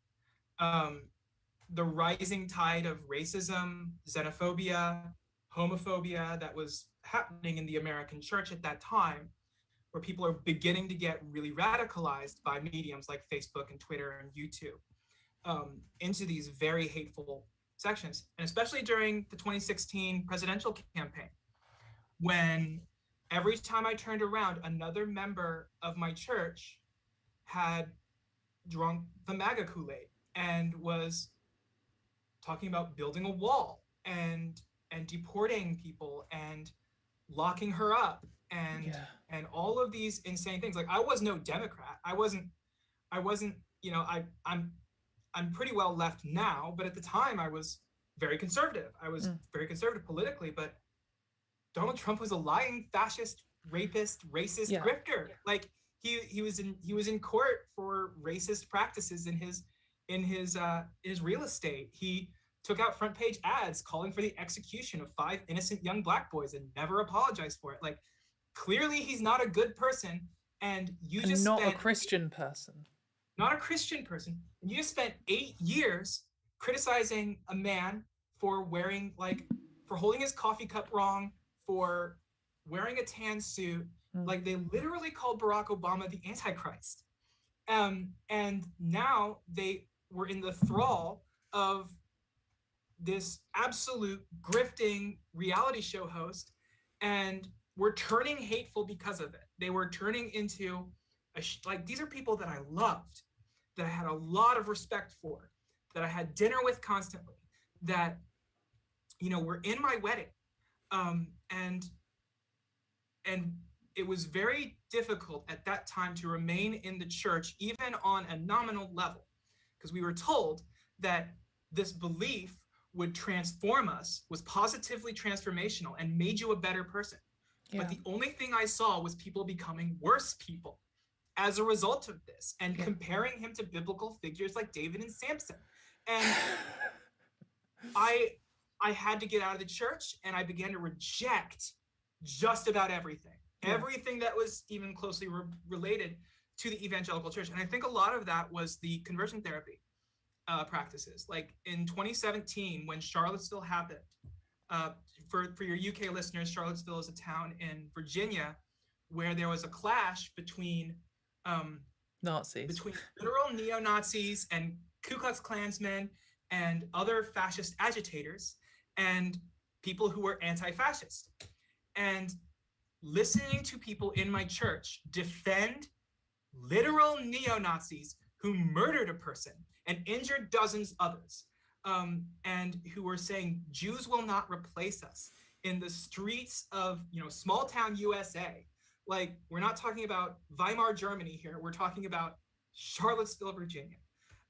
The rising tide of racism, xenophobia, homophobia that was happening in the American church at that time, where people are beginning to get really radicalized by mediums like Facebook and Twitter and YouTube, into these very hateful sections. And especially during the 2016 presidential campaign, when every time I turned around, another member of my church had drunk the MAGA Kool-Aid and was talking about building a wall and deporting people and locking her up and all of these insane things. Like, I was no Democrat. I wasn't, I'm pretty well left now, but at the time I was very conservative. I was very conservative politically, but Donald Trump was a lying fascist, rapist, racist grifter. Like, he was in court for racist practices in his real estate. He took out front page ads calling for the execution of 5 innocent young Black boys and never apologized for it. Like, clearly he's not a good person, and you just not a Christian person. Not a Christian person. And you just spent 8 years criticizing a man for for holding his coffee cup wrong, for wearing a tan suit. Like, they literally called Barack Obama the Antichrist. And now they were in the thrall of this absolute grifting reality show host, and were turning hateful because of it. They were turning into these are people that I loved, that I had a lot of respect for, that I had dinner with constantly, that were in my wedding, and it was very difficult at that time to remain in the church, even on a nominal level, because we were told that this belief would transform us, was positively transformational, and made you a better person. But the only thing I saw was people becoming worse people as a result of this, and comparing him to biblical figures like David and Samson. And I had to get out of the church, and I began to reject just about everything. Everything that was even closely related to the evangelical church. And I think a lot of that was the conversion therapy practices. Like in 2017, when Charlottesville happened, for your UK listeners, Charlottesville is a town in Virginia where there was a clash between Nazis, between literal neo-Nazis and Ku Klux Klansmen and other fascist agitators and people who were anti-fascist. And listening to people in my church defend literal neo-Nazis who murdered a person and injured dozens others, and who were saying Jews will not replace us in the streets of, you know, small town USA. Like, we're not talking about Weimar Germany here. We're talking about Charlottesville, Virginia.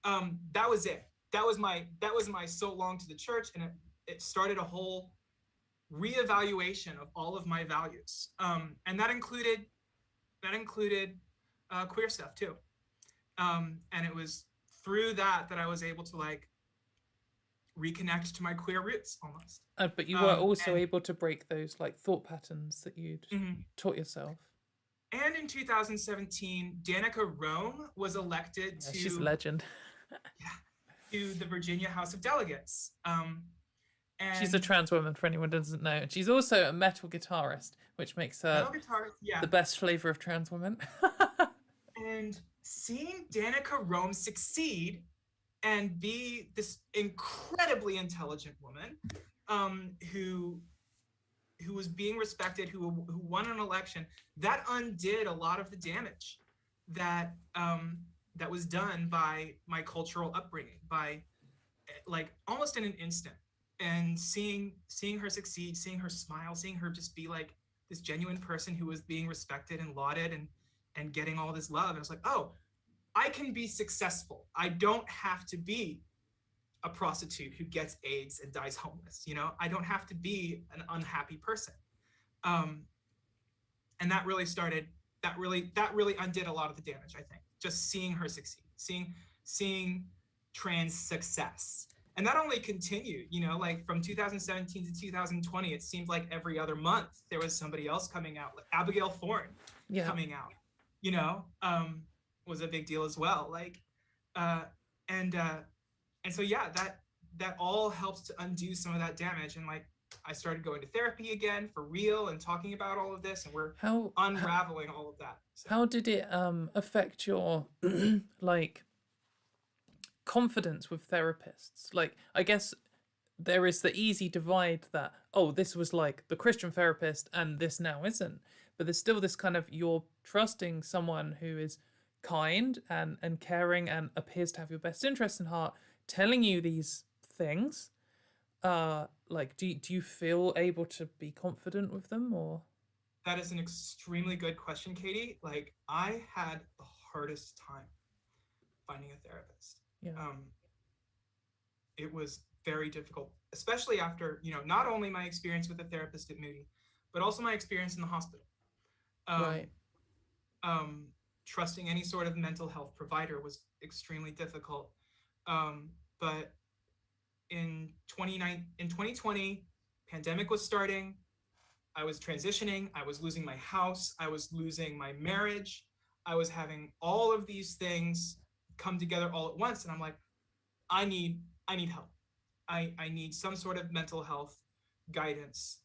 That was it. That was my so long to the church, and it started a whole reevaluation of all of my values, and that included queer stuff too. And it was through that I was able to like reconnect to my queer roots almost. But you were also able to break those like thought patterns that you'd taught yourself. And in 2017, Danica Rome was elected to. She's a legend. To the Virginia House of Delegates. And she's a trans woman, for anyone who doesn't know. And she's also a metal guitarist, which makes her the best flavor of trans women. And seeing Danica Rome succeed and be this incredibly intelligent woman, who was being respected, who won an election, that undid a lot of the damage that was done by my cultural upbringing, by like almost in an instant. And seeing her succeed, seeing her smile, seeing her just be like this genuine person who was being respected and lauded and getting all this love. And I was like, oh, I can be successful. I don't have to be a prostitute who gets AIDS and dies homeless. You know, I don't have to be an unhappy person. And that really undid a lot of the damage, I think. Just seeing her succeed, seeing trans success. And that only continued, you know, like from 2017 to 2020, it seemed like every other month there was somebody else coming out, like Abigail Thorne coming out, you know, was a big deal as well. Like, and so, yeah, that all helps to undo some of that damage. And like, I started going to therapy again for real and talking about all of this, and we're unraveling all of that. So. How did it affect your like confidence with therapists? Like, I guess there is the easy divide that, oh, this was like the Christian therapist and this now isn't. But there's still this kind of, you're trusting someone who is kind and caring and appears to have your best interest in heart, telling you these things. Like, do you feel able to be confident with them, or? That is an extremely good question, Katie. Like, I had the hardest time finding a therapist. Yeah. It was very difficult, especially after, you know, not only my experience with a therapist at Moody, but also my experience in the hospital. Right. Trusting any sort of mental health provider was extremely difficult. But in 2020, pandemic was starting. I was transitioning. I was losing my house. I was losing my marriage. I was having all of these things come together all at once. And I'm like, I need help. I need some sort of mental health guidance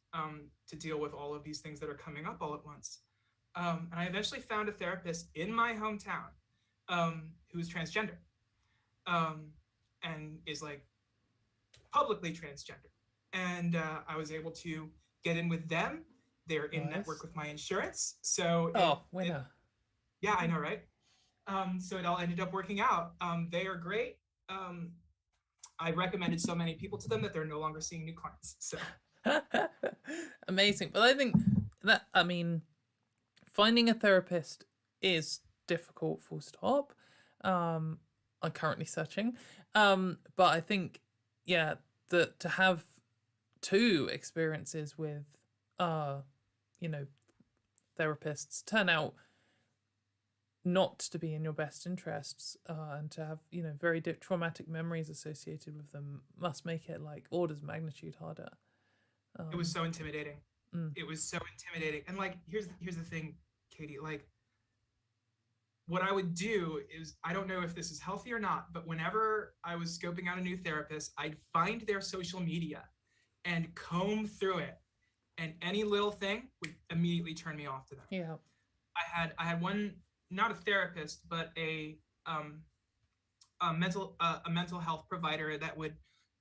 to deal with all of these things that are coming up all at once. And I eventually found a therapist in my hometown who is transgender and is like publicly transgender. And I was able to get in with them. They're in network with my insurance. So winner. Yeah, I know, right? So it all ended up working out. They are great. I recommended so many people to them that they're no longer seeing new clients. So amazing. But I think that, I mean, finding a therapist is difficult, full stop. I'm currently searching. But I think, yeah, that to have two experiences with, you know, therapists turn out not to be in your best interests, and to have, you know, very traumatic memories associated with them must make it like orders of magnitude harder. It was so intimidating. It was so intimidating. And like, here's the thing, Katie, like, what I would do is, I don't know if this is healthy or not, but whenever I was scoping out a new therapist, I'd find their social media and comb through it, and any little thing would immediately turn me off to them. Yeah. I had one, not a therapist, but a mental health provider that would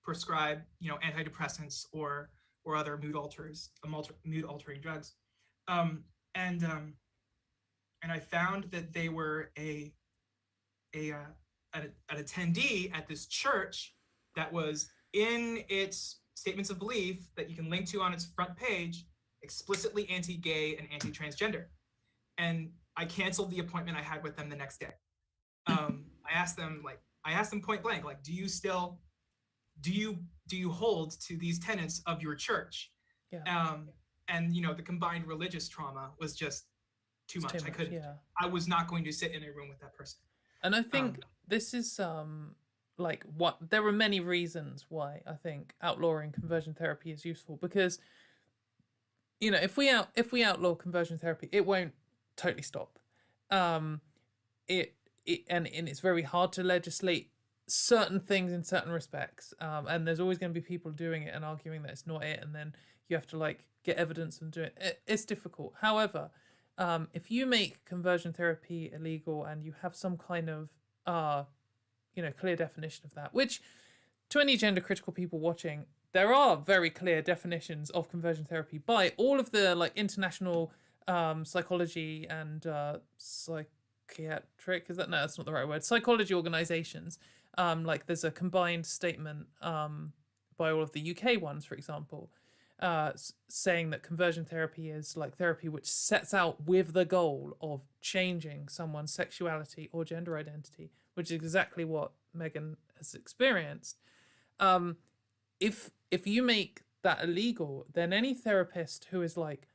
prescribe, antidepressants or other mood altering drugs. Um, and and I found that they were an attendee at this church that was, in its statements of belief that you can link to on its front page, explicitly anti-gay and anti-transgender. And I canceled the appointment I had with them the next day. I asked them point blank, like, do you hold to these tenets of your church? Yeah. And the combined religious trauma was just too much. I couldn't. Yeah. I was not going to sit in a room with that person. And I think this is like what there are many reasons why I think outlawing conversion therapy is useful, because if we outlaw conversion therapy, it won't totally stop. And it's very hard to legislate certain things in certain respects, and there's always going to be people doing it and arguing that it's not it, and then you have to like get evidence and do it. It's difficult. However, if you make conversion therapy illegal and you have some kind of clear definition of that, which to any gender critical people watching, there are very clear definitions of conversion therapy by all of the like international psychology and psychiatric, is that, no, that's not the right word, psychology organizations. Like there's a combined statement by all of the UK ones, for example, saying that conversion therapy is like therapy which sets out with the goal of changing someone's sexuality or gender identity, which is exactly what Meghan has experienced. If you make that illegal, then any therapist who is like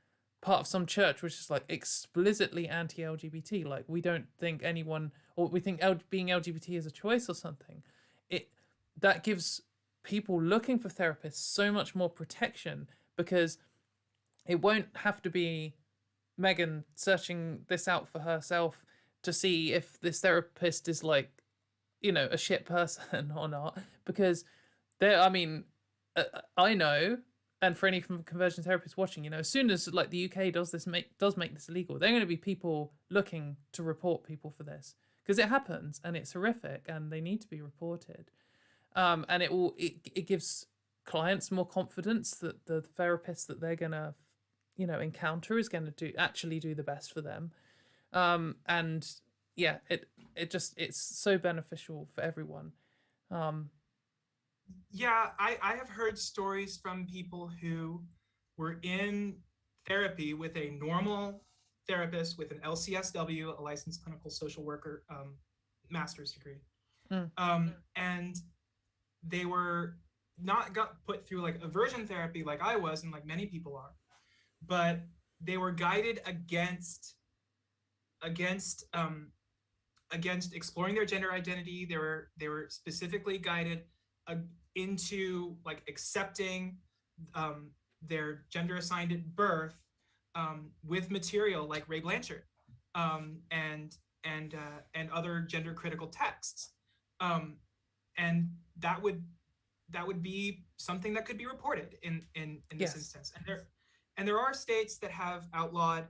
part of some church which is like explicitly anti-LGBT, like we don't think anyone, or we think being LGBT is a choice or something, that gives people looking for therapists so much more protection, because it won't have to be Meghan searching this out for herself to see if this therapist is like, a shit person or not, because I know, and for any conversion therapists watching, as soon as like the UK does make this illegal, there are going to be people looking to report people for this, because it happens and it's horrific and they need to be reported. And it gives clients more confidence that the therapist that they're gonna encounter is gonna do the best for them. And yeah, it's so beneficial for everyone. Yeah, I have heard stories from people who were in therapy with a normal therapist with an LCSW, a licensed clinical social worker, master's degree. And they were not got put through like aversion therapy like I was, and like many people are, but they were guided against exploring their gender identity. They were specifically guided into like accepting their gender assigned at birth, with material like Ray Blanchard and other gender critical texts, and that would be something that could be reported in this instance. And there are states that have outlawed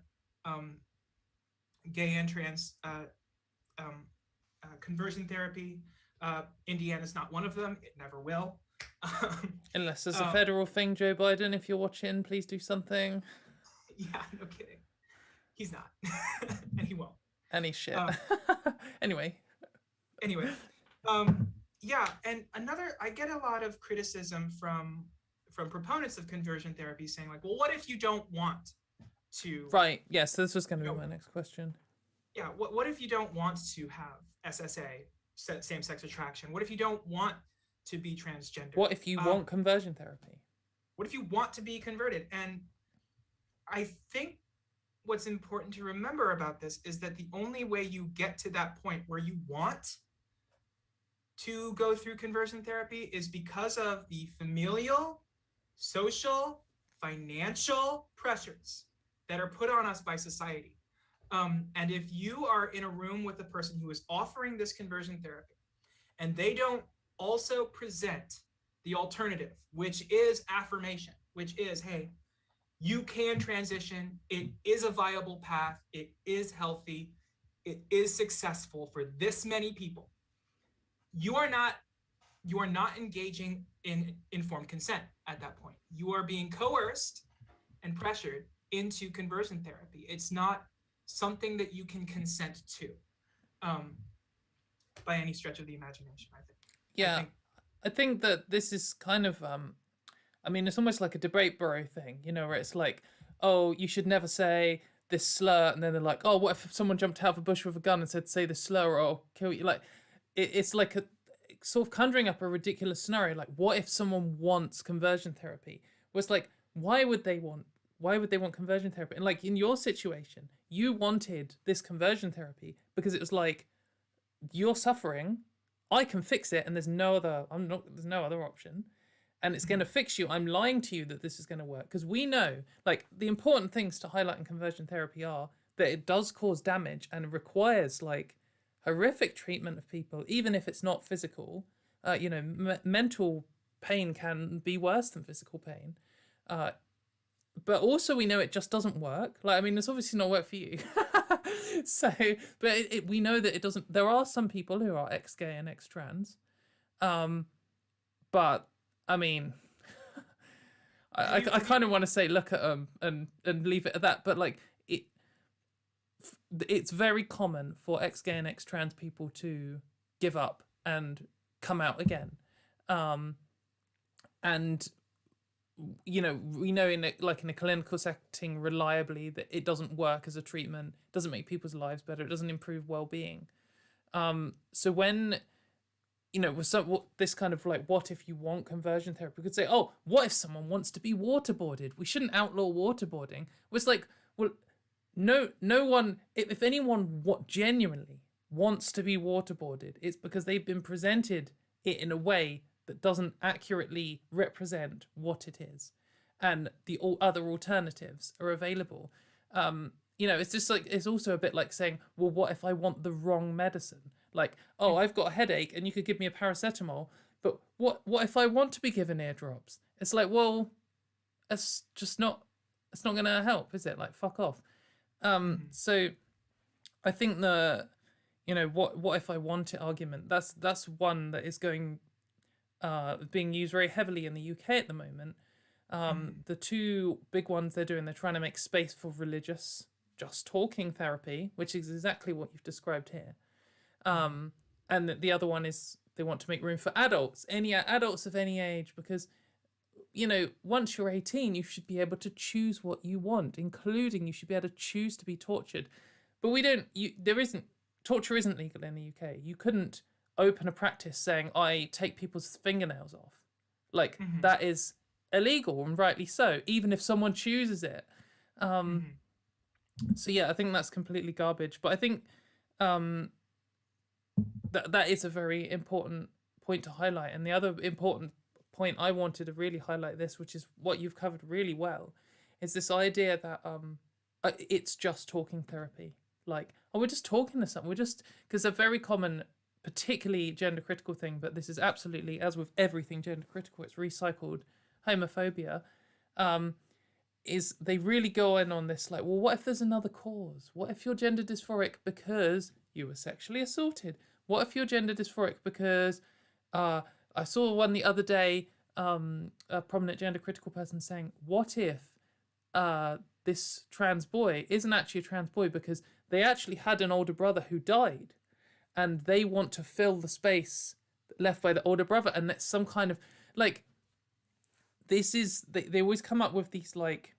gay and trans conversion therapy. Indiana's not one of them. It never will. Unless there's a federal thing, Joe Biden, if you're watching, please do something. Yeah, no kidding. He's not. And he won't. Any shit. Anyway. Yeah, and I get a lot of criticism from proponents of conversion therapy saying like, well, what if you don't want to? Right. Yes, this was going to be my next question. Yeah. What if you don't want to have SSA, same-sex attraction? What if you don't want to be transgender? What if you want conversion therapy? What if you want to be converted? And I think what's important to remember about this is that the only way you get to that point where you want to go through conversion therapy is because of the familial, social, financial pressures that are put on us by society. And if you are in a room with a person who is offering this conversion therapy and they don't also present the alternative, which is affirmation, which is, hey, you can transition. It is a viable path. It is healthy. It is successful for this many people. You are not engaging in informed consent at that point. You are being coerced and pressured into conversion therapy. It's not something that you can consent to, by any stretch of the imagination, I think. Yeah, I think that this is kind of I mean, it's almost like a debate bro thing, you know, where it's like, oh, you should never say this slur, and then they're like, oh, what if someone jumped out of a bush with a gun and said, say this slur or I'll kill you? Like, it's like a sort of conjuring up a ridiculous scenario. Like, what if someone wants conversion therapy? Was like, why would they want conversion therapy? And like in your situation, you wanted this conversion therapy because it was like, you're suffering, I can fix it, and there's no other option, and it's going to fix you. I'm lying to you that this is going to work, because we know, like, the important things to highlight in conversion therapy are that it does cause damage and requires like horrific treatment of people, even if it's not physical. Mental pain can be worse than physical pain, but also we know it just doesn't work. Like, I mean, it's obviously not work for you. So, but we know that it doesn't. There are some people who are ex-gay and ex-trans, but I mean, I kind of want to say look at them and leave it at that. But like it's very common for ex-gay and ex-trans people to give up and come out again, and you know, we know in a clinical setting reliably that it doesn't work as a treatment, doesn't make people's lives better, it doesn't improve well-being. So when, you know, this kind of like, what if you want conversion therapy? We could say, oh, what if someone wants to be waterboarded? We shouldn't outlaw waterboarding. It's like, well, no one, if anyone genuinely wants to be waterboarded, it's because they've been presented it in a way that doesn't accurately represent what it is, and the other alternatives are available. You know, it's just like, it's also a bit like saying, well, what if I want the wrong medicine? Like, oh, I've got a headache and you could give me a paracetamol, but what if I want to be given eardrops? It's like, well, it's not going to help, is it? Like, fuck off. So I think you know, what if I want it argument, that's one that is being used very heavily in the UK at the moment. The two big ones they're trying to make space for religious just talking therapy, which is exactly what you've described here. And the other one is they want to make room for adults of any age, because, you know, once you're 18, you should be able to choose what you want, including you should be able to choose to be tortured. But torture isn't legal in the UK. You couldn't open a practice saying, I take people's fingernails off. Like, that is illegal, and rightly so, even if someone chooses it. So yeah, I think that's completely garbage. But I think that is a very important point to highlight. And the other important point I wanted to really highlight this, which is what you've covered really well, is this idea that it's just talking therapy. Like, oh, we're just talking to someone. Because a very common, particularly gender critical thing, but this is absolutely, as with everything gender critical, it's recycled homophobia, is they really go in on this, like, well, what if there's another cause? What if you're gender dysphoric because you were sexually assaulted? What if you're gender dysphoric because I saw one the other day, a prominent gender critical person saying, what if this trans boy isn't actually a trans boy because they actually had an older brother who died, and they want to fill the space left by the older brother, and that's some kind of, like, this is, they always come up with these, like,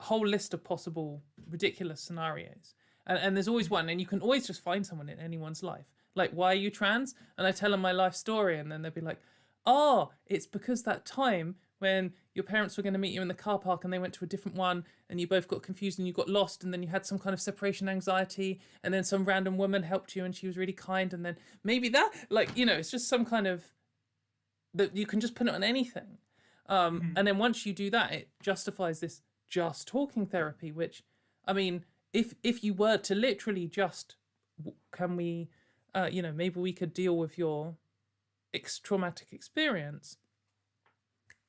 whole list of possible ridiculous scenarios. And there's always one, and you can always just find someone in anyone's life. Like, why are you trans? And I tell them my life story, and then they'll be like, oh, it's because that time when your parents were going to meet you in the car park and they went to a different one and you both got confused and you got lost, and then you had some kind of separation anxiety, and then some random woman helped you and she was really kind, and then maybe that, like, you know, it's just some kind of, that you can just put it on anything. And then once you do that, it justifies this just talking therapy, which, I mean, if you were to literally just, can we, maybe we could deal with your traumatic experience,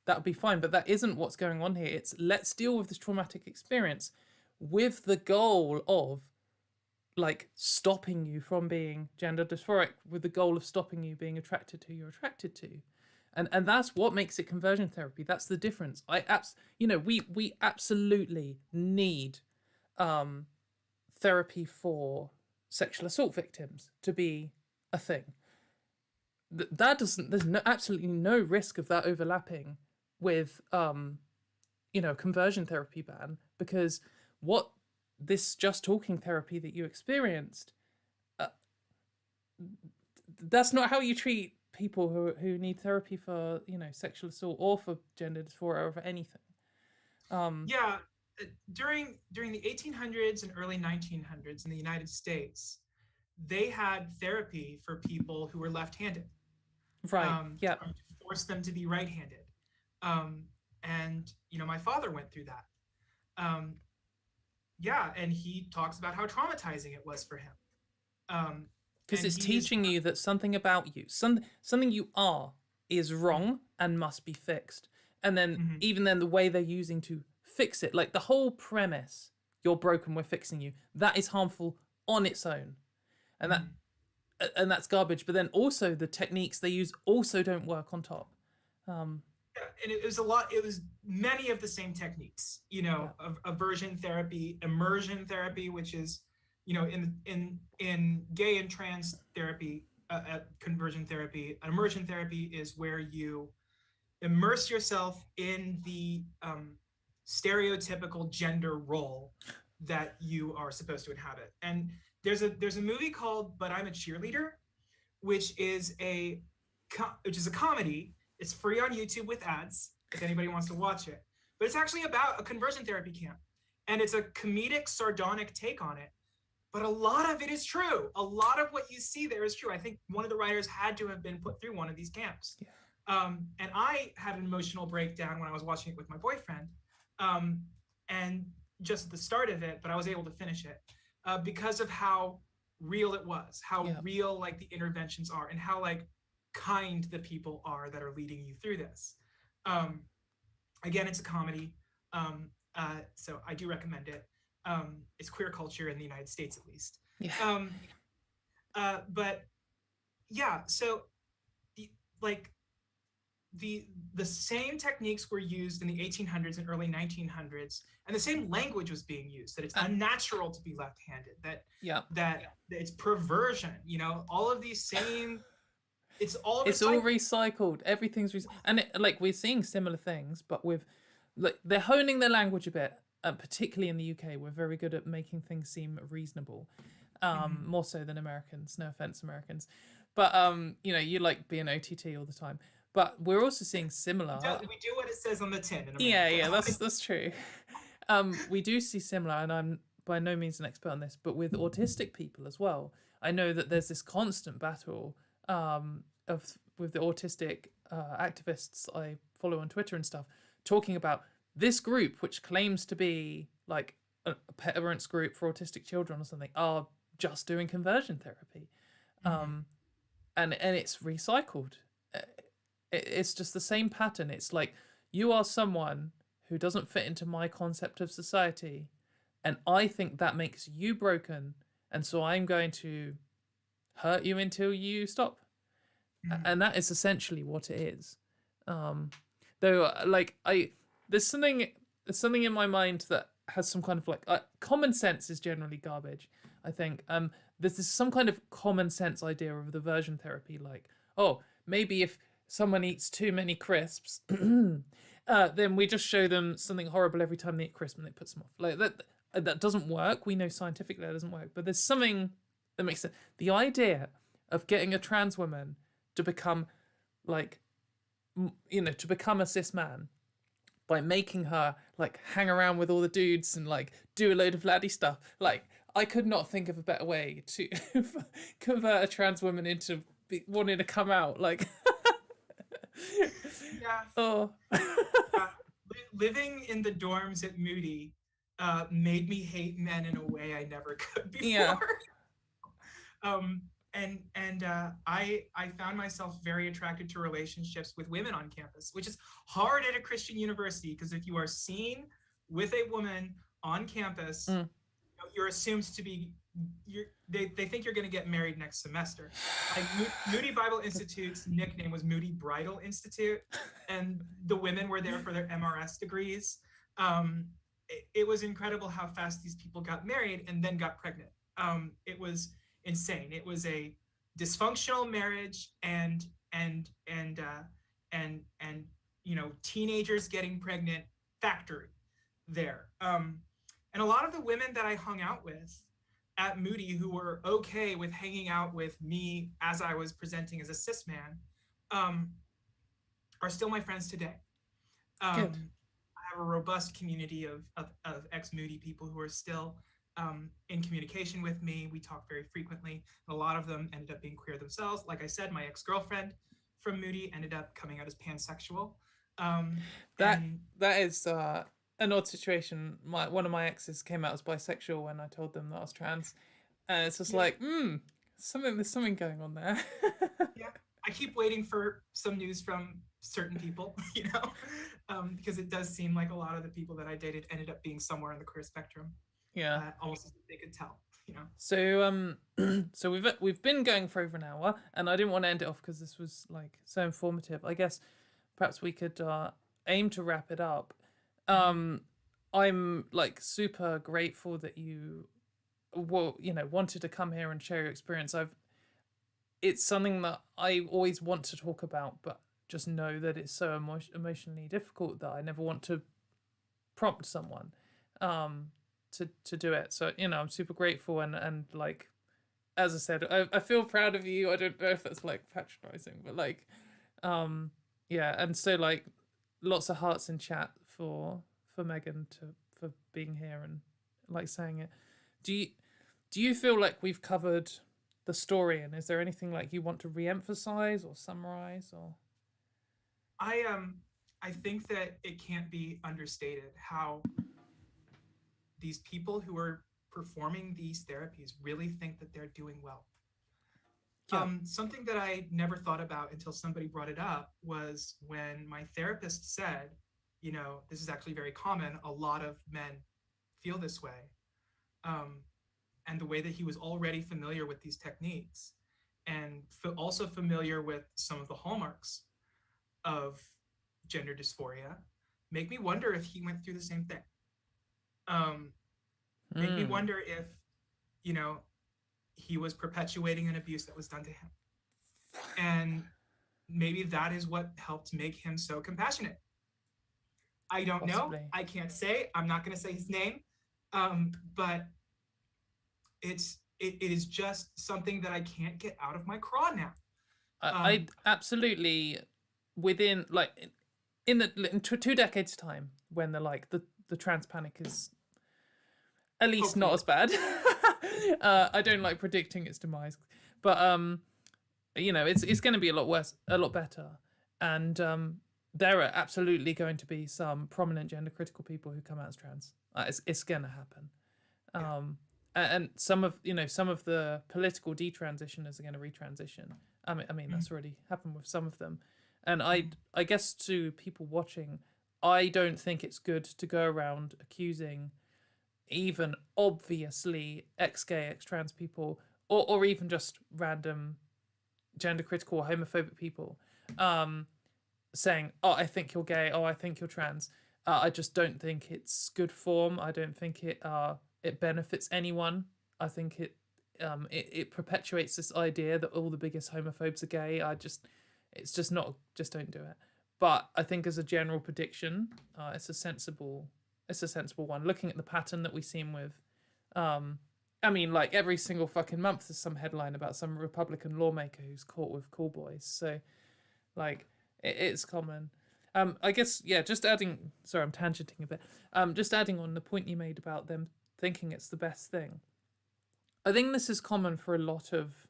that would be fine. But that isn't what's going on here. It's, let's deal with this traumatic experience with the goal of, like, stopping you from being gender dysphoric, with the goal of stopping you being attracted to who you're attracted to. And that's what makes it conversion therapy. That's the difference. We absolutely need therapy for sexual assault victims to be a thing. That doesn't, there's absolutely no risk of that overlapping with conversion therapy ban, because what this just talking therapy that you experienced, that's not how you treat people who need therapy for sexual assault or for gender dysphoria or for anything. During the 1800s and early 1900s in the United States, they had therapy for people who were left-handed, right? To force them to be right-handed, and my father went through that. And he talks about how traumatizing it was for him. Because it's teaching you that something about you, something you are, is wrong and must be fixed. And then even then the way they're using to fix it, like the whole premise, you're broken, we're fixing you, that is harmful on its own. And that's garbage. But then also the techniques they use also don't work on top. And it was many of the same techniques, aversion therapy, immersion therapy, which is, in gay and trans therapy, conversion therapy. Immersion therapy is where you immerse yourself in the stereotypical gender role that you are supposed to inhabit. And there's a movie called But I'm a Cheerleader, which is a comedy. It's free on YouTube with ads if anybody wants to watch it. But it's actually about a conversion therapy camp. And it's a comedic, sardonic take on it. But a lot of it is true. A lot of what you see there is true. I think one of the writers had to have been put through one of these camps. Yeah. And I had an emotional breakdown when I was watching it with my boyfriend. And just at the start of it, but I was able to finish it because of how real it was, how real like the interventions are, and how like kind the people are that are leading you through this. Again, it's a comedy, so I do recommend it. It's queer culture in the United States, at least. Yeah. But yeah, so the same techniques were used in the 1800s and early 1900s, and the same language was being used, that it's unnatural to be left-handed, that it's perversion, all of these same, it's all recycled. Everything's and we're seeing similar things, but with they're honing their language a bit, particularly in the UK. We're very good at making things seem reasonable, more so than Americans. No offense, Americans, but you like being OTT all the time. But we're also seeing similar. We do what it says on the tin. In America. Yeah, that's true. We do see similar, and I'm by no means an expert on this, but with autistic people as well. I know that there's this constant battle with the autistic activists I follow on Twitter and stuff, talking about this group, which claims to be like a parents group for autistic children or something, are just doing conversion therapy, and it's recycled. It's just the same pattern. It's like, you are someone who doesn't fit into my concept of society, and I think that makes you broken, and so I'm going to hurt you until you stop. And that is essentially what it is. Though, there's something in my mind that has some kind of common sense is generally garbage, I think. There's this some kind of common sense idea of aversion therapy, like, oh, maybe if someone eats too many crisps, then we just show them something horrible every time they eat crisps and it puts them off. Like that doesn't work. We know scientifically that doesn't work. But there's something that makes it. The idea of getting a trans woman to become to become a cis man by making her hang around with all the dudes and do a load of laddie stuff. I could not think of a better way to convert a trans woman into wanting to come out. Yeah. Oh. Living in the dorms at Moody made me hate men in a way I never could Yeah. before. I found myself very attracted to relationships with women on campus, which is hard at a Christian university, because if you are seen with a woman on campus, Mm. you're assumed to be they think you're going to get married next semester. Like Moody Bible Institute's nickname was Moody Bridal Institute, and the women were there for their MRS degrees. It was incredible how fast these people got married and then got pregnant. It was insane. It was a dysfunctional marriage, and teenagers getting pregnant factory there. And a lot of the women that I hung out with at Moody, who were okay with hanging out with me as I was presenting as a cis man, are still my friends today. Good. I have a robust community of ex-Moody people who are still in communication with me. We talk very frequently. A lot of them ended up being queer themselves. Like I said, my ex-girlfriend from Moody ended up coming out as pansexual. That is an odd situation. One of my exes came out as bisexual when I told them that I was trans, and it's just like, there's something going on there. Yeah, I keep waiting for some news from certain people, because it does seem like a lot of the people that I dated ended up being somewhere on the queer spectrum. Yeah. Almost as if they could tell. So so we've been going for over an hour, and I didn't want to end it off because this was like so informative. I guess perhaps we could aim to wrap it up. I'm like super grateful that you wanted to come here and share your experience. It's something that I always want to talk about, but just know that it's so emotionally difficult that I never want to prompt someone to do it. So I'm super grateful, and like, as I said, I feel proud of you. I don't know if that's like patronizing, but like yeah, and so like lots of hearts in chat for Meghan for being here and like saying it. Do you feel like we've covered the story, and is there anything like you want to re-emphasize or summarize? Or I think that it can't be understated how these people who are performing these therapies really think that they're doing well. Yeah. Something that I never thought about until somebody brought it up was when my therapist said, this is actually very common. A lot of men feel this way. And the way that he was already familiar with these techniques, and also familiar with some of the hallmarks of gender dysphoria, make me wonder if he went through the same thing. Make me wonder if, he was perpetuating an abuse that was done to him. And maybe that is what helped make him so compassionate. I don't know. I can't say. I'm not going to say his name. But it is just something that I can't get out of my craw now. I absolutely, within like in 2 decades time, when the trans panic is at least not as bad. I don't like predicting its demise, but it's going to be a lot worse, a lot better, and there are absolutely going to be some prominent gender critical people who come out as trans. It's going to happen. And some of the political detransitioners are going to retransition. I mean that's already happened with some of them, and I guess to people watching, I don't think it's good to go around accusing even obviously ex-gay, ex-trans people, or even just random gender critical or homophobic people, saying, "Oh, I think you're gay. Oh, I think you're trans." I just don't think it's good form. I don't think it benefits anyone. I think it perpetuates this idea that all the biggest homophobes are gay. It's just not. Just don't do it. But I think as a general prediction, it's a sensible one. Looking at the pattern that we seem with, I mean, like every single fucking month there's some headline about some Republican lawmaker who's caught with call boys. So, like, it's common. I guess, yeah, just adding, sorry, I'm tangenting a bit. Just adding on the point you made about them thinking it's the best thing. I think this is common for a lot of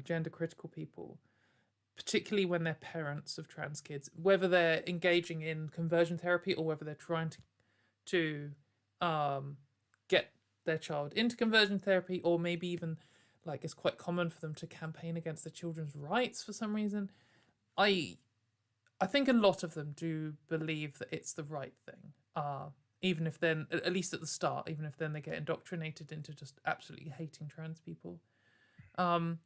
gender critical people, particularly when they're parents of trans kids, whether they're engaging in conversion therapy or whether they're trying to get their child into conversion therapy, or maybe even like it's quite common for them to campaign against the children's rights for some reason. I think a lot of them do believe that it's the right thing. Even if then, at least at the start, even if then they get indoctrinated into just absolutely hating trans people. And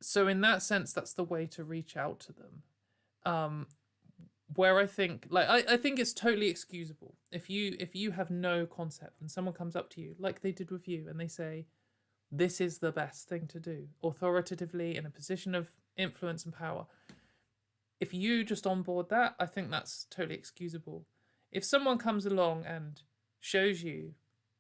so in that sense, that's the way to reach out to them. Where I think, like, I think it's totally excusable if you have no concept and someone comes up to you like they did with you and they say, this is the best thing to do, authoritatively in a position of influence and power. If you just onboard that, I think that's totally excusable. If someone comes along and shows you,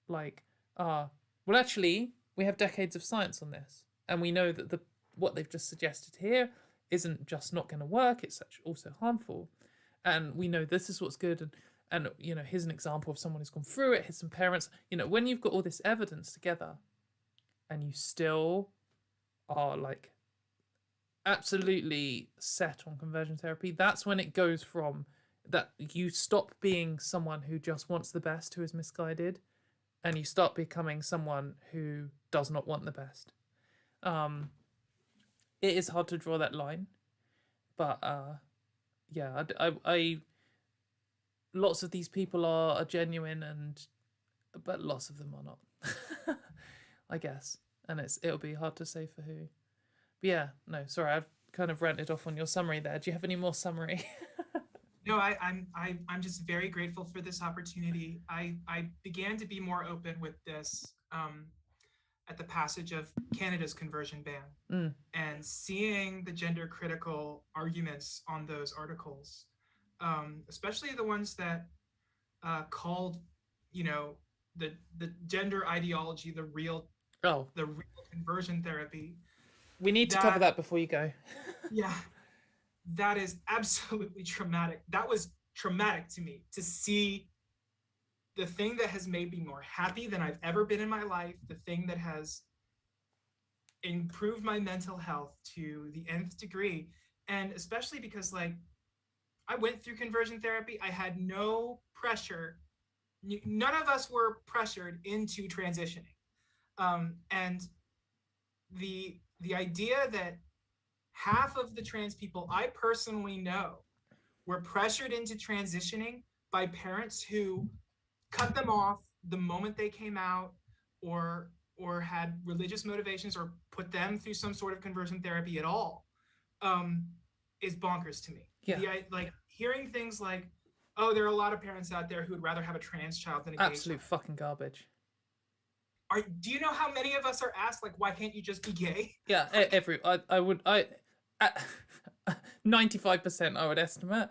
like, well, actually, we have decades of science on this, and we know that what they've just suggested here isn't just not going to work; it's also harmful, and we know this is what's good. And you know, here's an example of someone who's gone through it. Here's some parents. You know, when you've got all this evidence together, and you still are like absolutely set on conversion therapy, that's when it goes from that you stop being someone who just wants the best, who is misguided, and you start becoming someone who does not want the best. It is hard to draw that line, but yeah, I lots of these people are genuine, but lots of them are not. I guess, and it'll be hard to say for who. But yeah, no, sorry, I've kind of ranted off on your summary there. Do you have any more summary? No, I'm just very grateful for this opportunity. I began to be more open with this at the passage of Canada's conversion ban, and seeing the gender critical arguments on those articles, especially the ones that called, you know, the gender ideology the real conversion therapy. We need to cover that before you go. Yeah, that is absolutely traumatic. That was traumatic to me, to see the thing that has made me more happy than I've ever been in my life, the thing that has improved my mental health to the nth degree. And especially because, like, I went through conversion therapy. I had no pressure. None of us were pressured into transitioning. And the idea that half of the trans people I personally know were pressured into transitioning by parents who cut them off the moment they came out, or had religious motivations, or put them through some sort of conversion therapy at all, is bonkers to me. Yeah. Like hearing things like, oh, there are a lot of parents out there who would rather have a trans child than a gay child. Absolute fucking garbage. Do you know how many of us are asked, like, why can't you just be gay? Yeah, I would 95% I would estimate.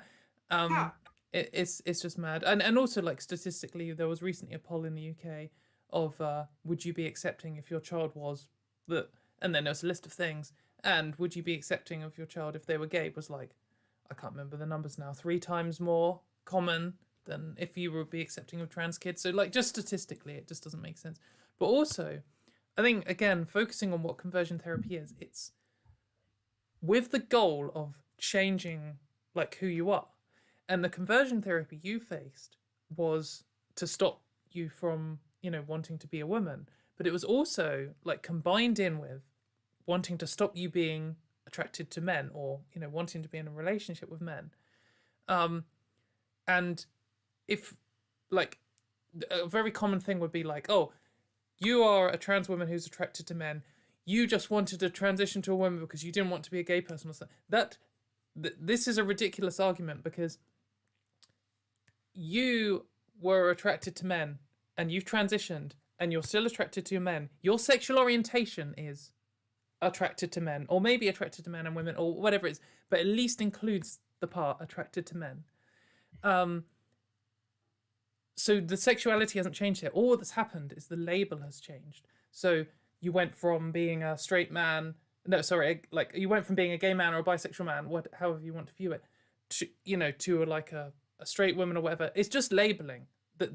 Yeah. It's just mad. And also, like, statistically, there was recently a poll in the UK of would you be accepting if your child was that, and then there's a list of things, and would you be accepting of your child if they were gay was like, I can't remember the numbers now, 3 times more common than if you would be accepting of trans kids. So, like, just statistically, it just doesn't make sense. But also, I think, again, focusing on what conversion therapy is, it's with the goal of changing, like, who you are. And the conversion therapy you faced was to stop you from, you know, wanting to be a woman. But it was also, like, combined in with wanting to stop you being attracted to men, or, you know, wanting to be in a relationship with men. And if, like, a very common thing would be like, oh, you are a trans woman who's attracted to men. You just wanted to transition to a woman because you didn't want to be a gay person or something. This is a ridiculous argument, because you were attracted to men and you've transitioned and you're still attracted to men. Your sexual orientation is attracted to men, or maybe attracted to men and women, or whatever it is, but at least includes the part attracted to men. So the sexuality hasn't changed here. All that's happened is the label has changed. So you went from being a straight man, like you went from being a gay man or a bisexual man, however you want to view it, to, you know, to like a straight woman or whatever. It's just labeling. The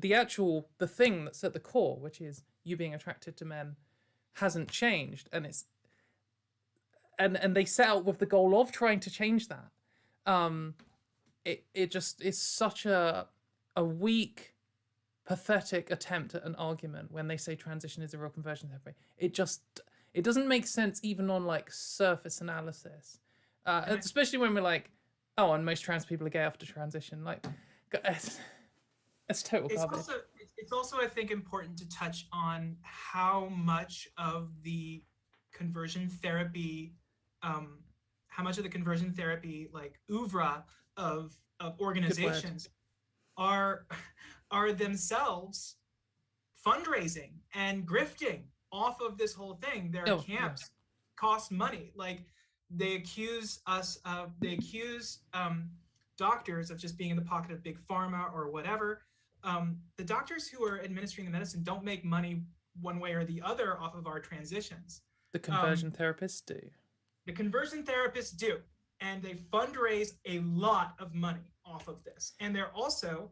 thing that's at the core, which is you being attracted to men, hasn't changed, and it's and they set out with the goal of trying to change that. It just is such a weak pathetic attempt at an argument when they say transition is a real conversion therapy. It doesn't make sense even on like surface analysis, especially when we're like, oh, and most trans people are gay after transition. Like, it's total garbage. It's also, I think, important to touch on how much of the conversion therapy, like oeuvre of organizations are themselves fundraising and grifting off of this whole thing. Their camps cost money. Like they accuse doctors of just being in the pocket of big pharma or whatever. The doctors who are administering the medicine don't make money one way or the other off of our transitions. The conversion therapists do. The conversion therapists do, and they fundraise a lot of money off of this. And they're also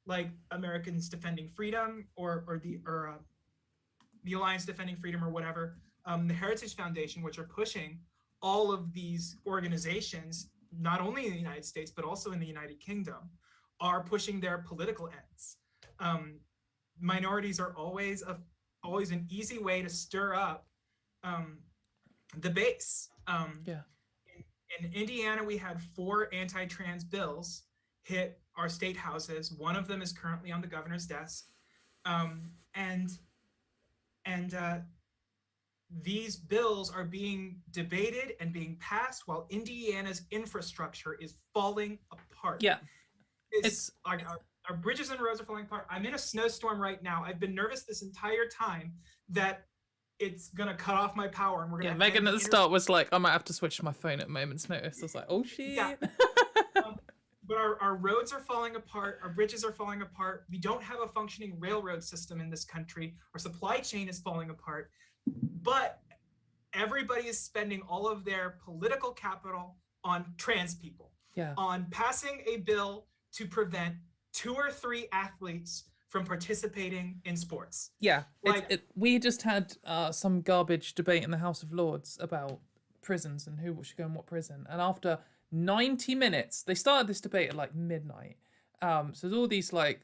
like Americans Defending Freedom or the Alliance Defending Freedom or whatever, the Heritage Foundation, which are pushing all of these organizations, not only in the United States, but also in the United Kingdom, are pushing their political ends. Minorities are always an easy way to stir up the base. In Indiana, we had 4 anti-trans bills hit our state houses. One of them is currently on the governor's desk. And these bills are being debated and being passed while Indiana's infrastructure is falling apart. Yeah. It's our bridges and roads are falling apart. I'm in a snowstorm right now. I've been nervous this entire time that it's gonna cut off my power and we're gonna Megan at the start was like, I might have to switch to my phone at a moment's notice. I was like, oh shit. Yeah. But our roads are falling apart, our bridges are falling apart. We don't have a functioning railroad system in this country. Our supply chain is falling apart. But everybody is spending all of their political capital on trans people. Yeah. On passing a bill to prevent 2 or 3 athletes from participating in sports. Yeah, we just had some garbage debate in the House of Lords about prisons and who should go in what prison. And after 90 minutes, they started this debate at like midnight. So there's all these like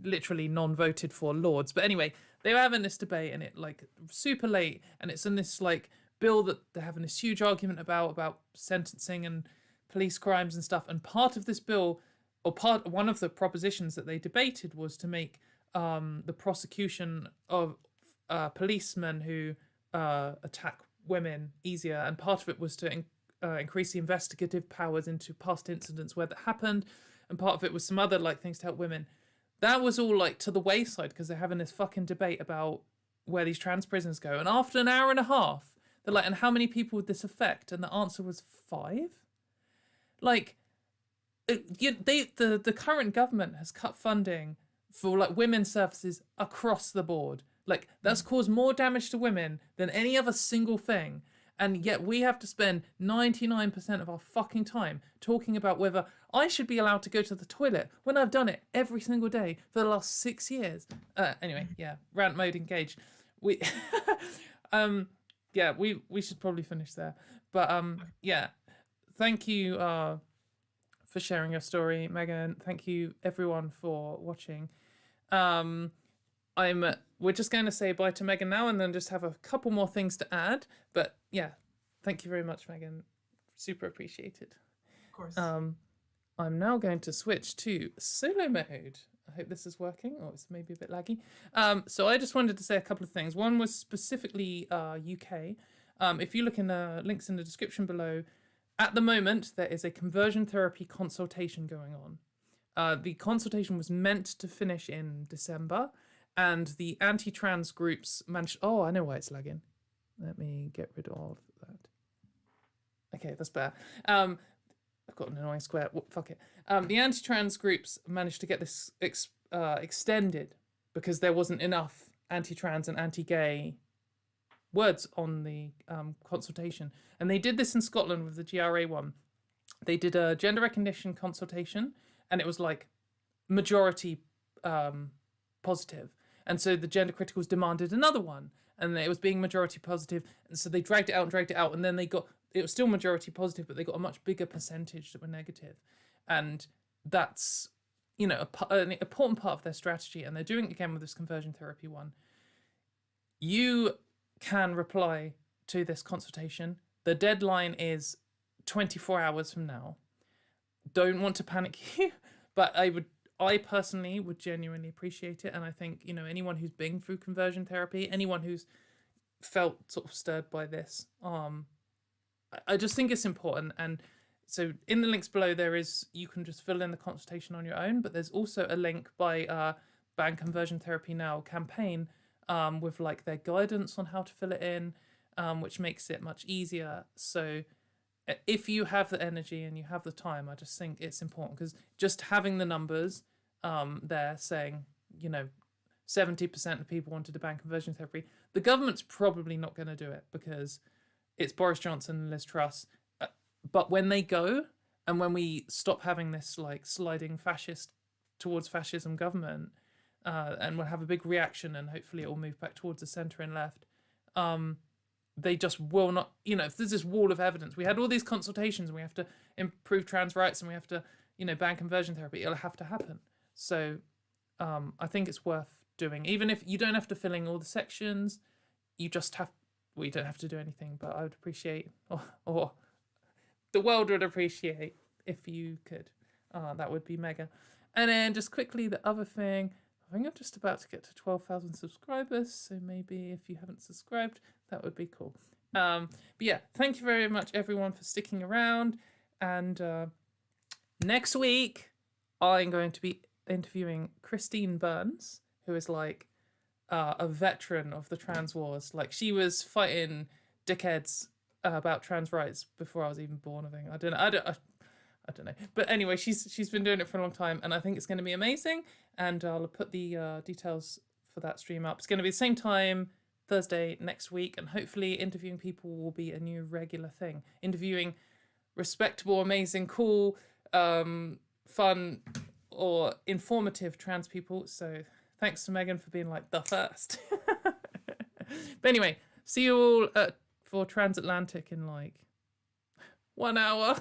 literally non-voted for Lords. But anyway, they were having this debate and it like super late. And it's in this like bill that they're having this huge argument about sentencing and police crimes and stuff. And part of this bill, one of the propositions that they debated was to make the prosecution of policemen who attack women easier, and part of it was to increase the investigative powers into past incidents where that happened, and part of it was some other like things to help women. That was all like to the wayside because they're having this fucking debate about where these trans prisons go. And after an hour and a half, they're like, and how many people would this affect? And the answer was 5. Like, the current government has cut funding for like women's services across the board. Like that's caused more damage to women than any other single thing. And yet we have to spend 99% of our fucking time talking about whether I should be allowed to go to the toilet when I've done it every single day for the last 6 years. Anyway, yeah, rant mode engaged. We should probably finish there. But yeah, thank you for sharing your story, Megan. Thank you everyone for watching. We're just going to say bye to Megan now and then just have a couple more things to add. But yeah, thank you very much, Megan. Super appreciated. Of course. I'm now going to switch to solo mode. I hope this is working, or it's maybe a bit laggy. So I just wanted to say a couple of things. One was specifically UK. If you look in the links in the description below, at the moment, there is a conversion therapy consultation going on. The consultation was meant to finish in December, and the anti-trans groups managed... Oh, I know why it's lagging. Let me get rid of that. Okay, that's better. I've got an annoying square. Fuck it. The anti-trans groups managed to get this extended because there wasn't enough anti-trans and anti-gay words on the consultation. And they did this in Scotland with the GRA one. They did a gender recognition consultation, and it was like majority positive. And so the gender criticals demanded another one, and it was being majority positive. And so they dragged it out, and then it was still majority positive, but they got a much bigger percentage that were negative. And that's, you know, an important part of their strategy, and they're doing it again with this conversion therapy one. You can reply to this consultation. The deadline is 24 hours from now. Don't want to panic you, but I personally would genuinely appreciate it. And I think, you know, anyone who's been through conversion therapy, anyone who's felt sort of stirred by this, I just think it's important. And so in the links below, you can just fill in the consultation on your own, but there's also a link by Ban Conversion Therapy Now campaign with like their guidance on how to fill it in, which makes it much easier. So if you have the energy and you have the time, I just think it's important, because just having the numbers there saying, you know, 70% of people wanted to ban conversion therapy, the government's probably not going to do it because it's Boris Johnson and Liz Truss. But when they go, and when we stop having this like sliding fascist towards fascism government, and we'll have a big reaction, and hopefully it will move back towards the centre and left, they just will not, you know, if there's this wall of evidence, we had all these consultations and we have to improve trans rights and we have to, you know, ban conversion therapy, it'll have to happen. So I think it's worth doing, even if you don't have to fill in all the sections, you just have, well, you don't have to do anything, but I would appreciate, or the world would appreciate if you could. That would be mega. And then just quickly, the other thing, I think I'm just about to get to 12,000 subscribers, so maybe if you haven't subscribed, that would be cool. But yeah, thank you very much everyone for sticking around. And next week, I'm going to be interviewing Christine Burns, who is like a veteran of the trans wars. Like, she was fighting dickheads about trans rights before I was even born, I think. I don't know. But anyway, she's been doing it for a long time, and I think it's going to be amazing. And I'll put the details for that stream up. It's going to be the same time, Thursday next week, and hopefully interviewing people will be a new regular thing. Interviewing respectable, amazing, cool, fun, or informative trans people. So thanks to Megan for being like the first. But anyway, see you all for Transatlantic in like 1 hour.